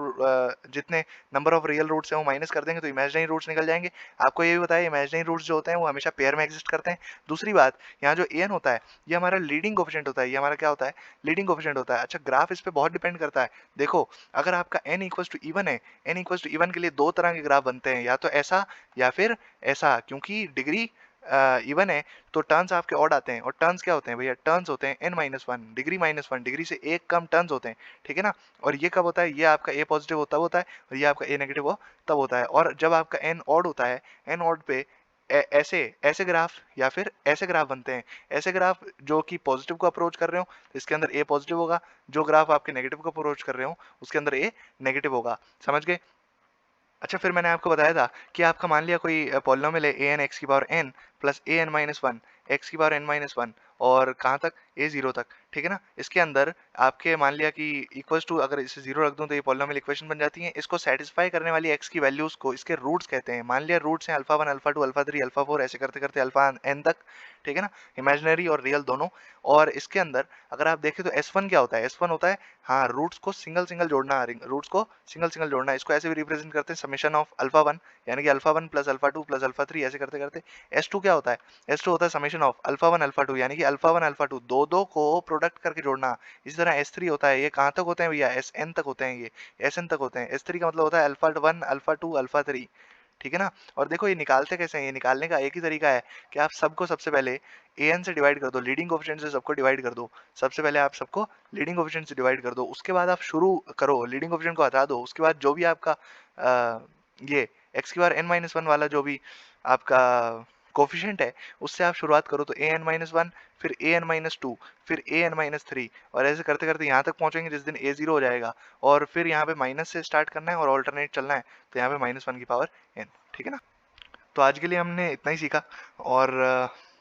A: जितने नंबर ऑफ रियल रूट्स हैं वो माइनस कर देंगे तो इमेजिनरी रूट्स निकल जाएंगे। आपको ये भी पता है इमेजिनरी रूट्स जो होते हैं वो हमेशा पेयर में एग्जिस्ट करते हैं। दूसरी बात, यहाँ जो एन होता है ये हमारा लीडिंग कोफिशिएंट होता है, ये हमारा क्या होता है, लीडिंग कोफिशिएंट होता है। अच्छा, ग्राफ इस पे बहुत डिपेंड करता है। देखो, अगर आपका n इक्वल्स टू इवन है, n इक्वल्स टू इवन के लिए दो तरह के ग्राफ बनते हैं, या तो ऐसा या फिर ऐसा, क्योंकि डिग्री इवन है तो टर्न्स आपके ऑड आते हैं। और टर्न्स क्या होते हैं भैया, टर्न्स होते हैं n minus one, degree minus one, degree से एक कम टर्न्स होते हैं। ठीक है ना, और ये कब होता है, ये आपका a पॉजिटिव तब होता है और ये आपका a नेगेटिव हो तब होता है। और जब आपका n ऑड होता है, n ऑड पे ऐसे ऐसे ग्राफ या फिर ऐसे ग्राफ बनते हैं। ऐसे ग्राफ जो कि पॉजिटिव को अप्रोच कर रहे हो तो इसके अंदर ए पॉजिटिव होगा, जो ग्राफ आपके नेगेटिव को अप्रोच कर रहे हो उसके अंदर ए नेगेटिव होगा। समझ गए? अच्छा, फिर मैंने आपको बताया था कि आपका मान लिया कोई पॉलिनोमियल है ए एन एक्स की power n plus a n minus one x की पावर एन माइनस वन, और कहाँ तक, ए जीरो तक। ठीक है ना, इसके अंदर आपके मान लिया कि इक्वल्स टू, अगर इसे जीरो रख दूं तो ये पॉलिनोमियल इक्वेशन बन जाती है। इसको सेटिस्फाई करने वाली एक्स की वैल्यूज को इसके रूट्स कहते हैं। मान लिया रूट्स हैं alpha one, alpha two, alpha three, alpha four, ऐसे करते करते अल्फा एन तक। ठीक है ना, इमेजिनरी और रियल दोनों। और इसके अंदर अगर आप देखें तो एस वन क्या होता है, एस वन होता है, हाँ, रूट्स को सिंगल सिंगल जोड़ना, रूट्स को सिंगल सिंगल जोड़ना। इसको ऐसे भी रिप्रेजेंट करते हैं समेशन ऑफ अल्फा वन, यानी कि alpha one plus alpha two plus alpha three, ऐसे करते करते। एस टू क्या होता है, एस टू होता है summation of alpha one alpha two, यानी कि अल्फा वन अल्फा टू, दो दो को प्रोडक्ट करके जोड़ना। इसी तरह S3 होता है, ये कहाँ तक होते हैं भैया, Sn तक होते हैं, ये Sn तक होते हैं। S3 का मतलब होता है अल्फा 1, अल्फा 2, अल्फा 3, ठीक है ना। और देखो ये निकालते कैसे हैं, ये निकालने का एक ही तरीका है कि आप सबको सबसे पहले an से डिवाइड कर दो, लीडिंग कोएफिशिएंट से सबको डिवाइड कर दो। सबसे पहले आप सबको लीडिंग कोएफिशिएंट से डिवाइड कर दो, उसके बाद आप शुरू करो, लीडिंग कोएफिशिएंट को हटा दो, उसके बाद जो भी आपका ये x की बार n-1 वाला जो भी आपका कोफिशिएंट है उससे आप शुरुआत करो। तो an-1, फिर an-2, फिर an-3, और ऐसे करते करते यहाँ तक पहुंचेंगे जिस दिन a0 हो जाएगा, और फिर यहाँ पे माइनस से स्टार्ट करना है और ऑल्टरनेट चलना है, तो यहाँ पे -1 की पावर n, ठीक है ना। तो आज के लिए हमने इतना ही सीखा, और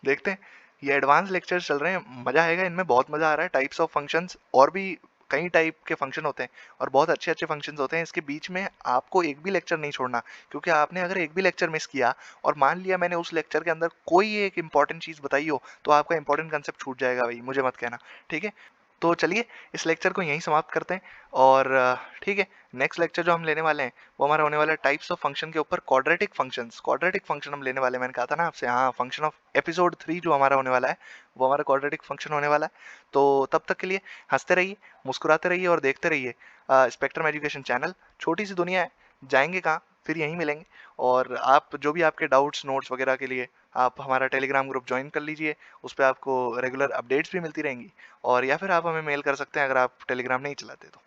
A: देखते हैं, ये एडवांस लेक्चर्स चल रहे हैं, मज़ा आएगा इनमें, बहुत मज़ा आ रहा है। टाइप्स ऑफ फंक्शंस और भी कई टाइप के फंक्शन होते हैं और बहुत अच्छे अच्छे फंक्शंस होते हैं। इसके बीच में आपको एक भी लेक्चर नहीं छोड़ना, क्योंकि आपने अगर एक भी लेक्चर मिस किया और मान लिया मैंने उस लेक्चर के अंदर कोई एक इंपॉर्टेंट चीज़ बताई हो, तो आपका इंपॉर्टेंट कंसेप्ट छूट जाएगा भाई, मुझे मत कहना, ठीक है। तो चलिए इस लेक्चर को यहीं समाप्त करते हैं, और ठीक है, नेक्स्ट लेक्चर जो हम लेने वाले हैं वो हमारा होने वाला है टाइप्स ऑफ फंक्शन के ऊपर, क्वाड्रेटिक फंक्शंस। क्वाड्रेटिक फंक्शन हम लेने वाले हैं, मैंने कहा था ना आपसे, हाँ, फंक्शन ऑफ एपिसोड 3 जो हमारा होने वाला है वो हमारा क्वाड्रेटिक फंक्शन होने वाला है। तो तब तक के लिए हंसते रहिए, मुस्कुराते रहिए और देखते रहिए स्पेक्ट्रम एजुकेशन चैनल। छोटी सी दुनिया है, जाएंगे कहाँ, फिर यहीं मिलेंगे। और आप जो भी आपके डाउट्स नोट्स वगैरह के लिए आप हमारा टेलीग्राम ग्रुप ज्वाइन कर लीजिए, उस पर आपको रेगुलर अपडेट्स भी मिलती रहेंगी, और या फिर आप हमें मेल कर सकते हैं अगर आप टेलीग्राम नहीं चलाते तो,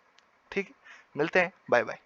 A: ठीक है। मिलते हैं, बाय बाय।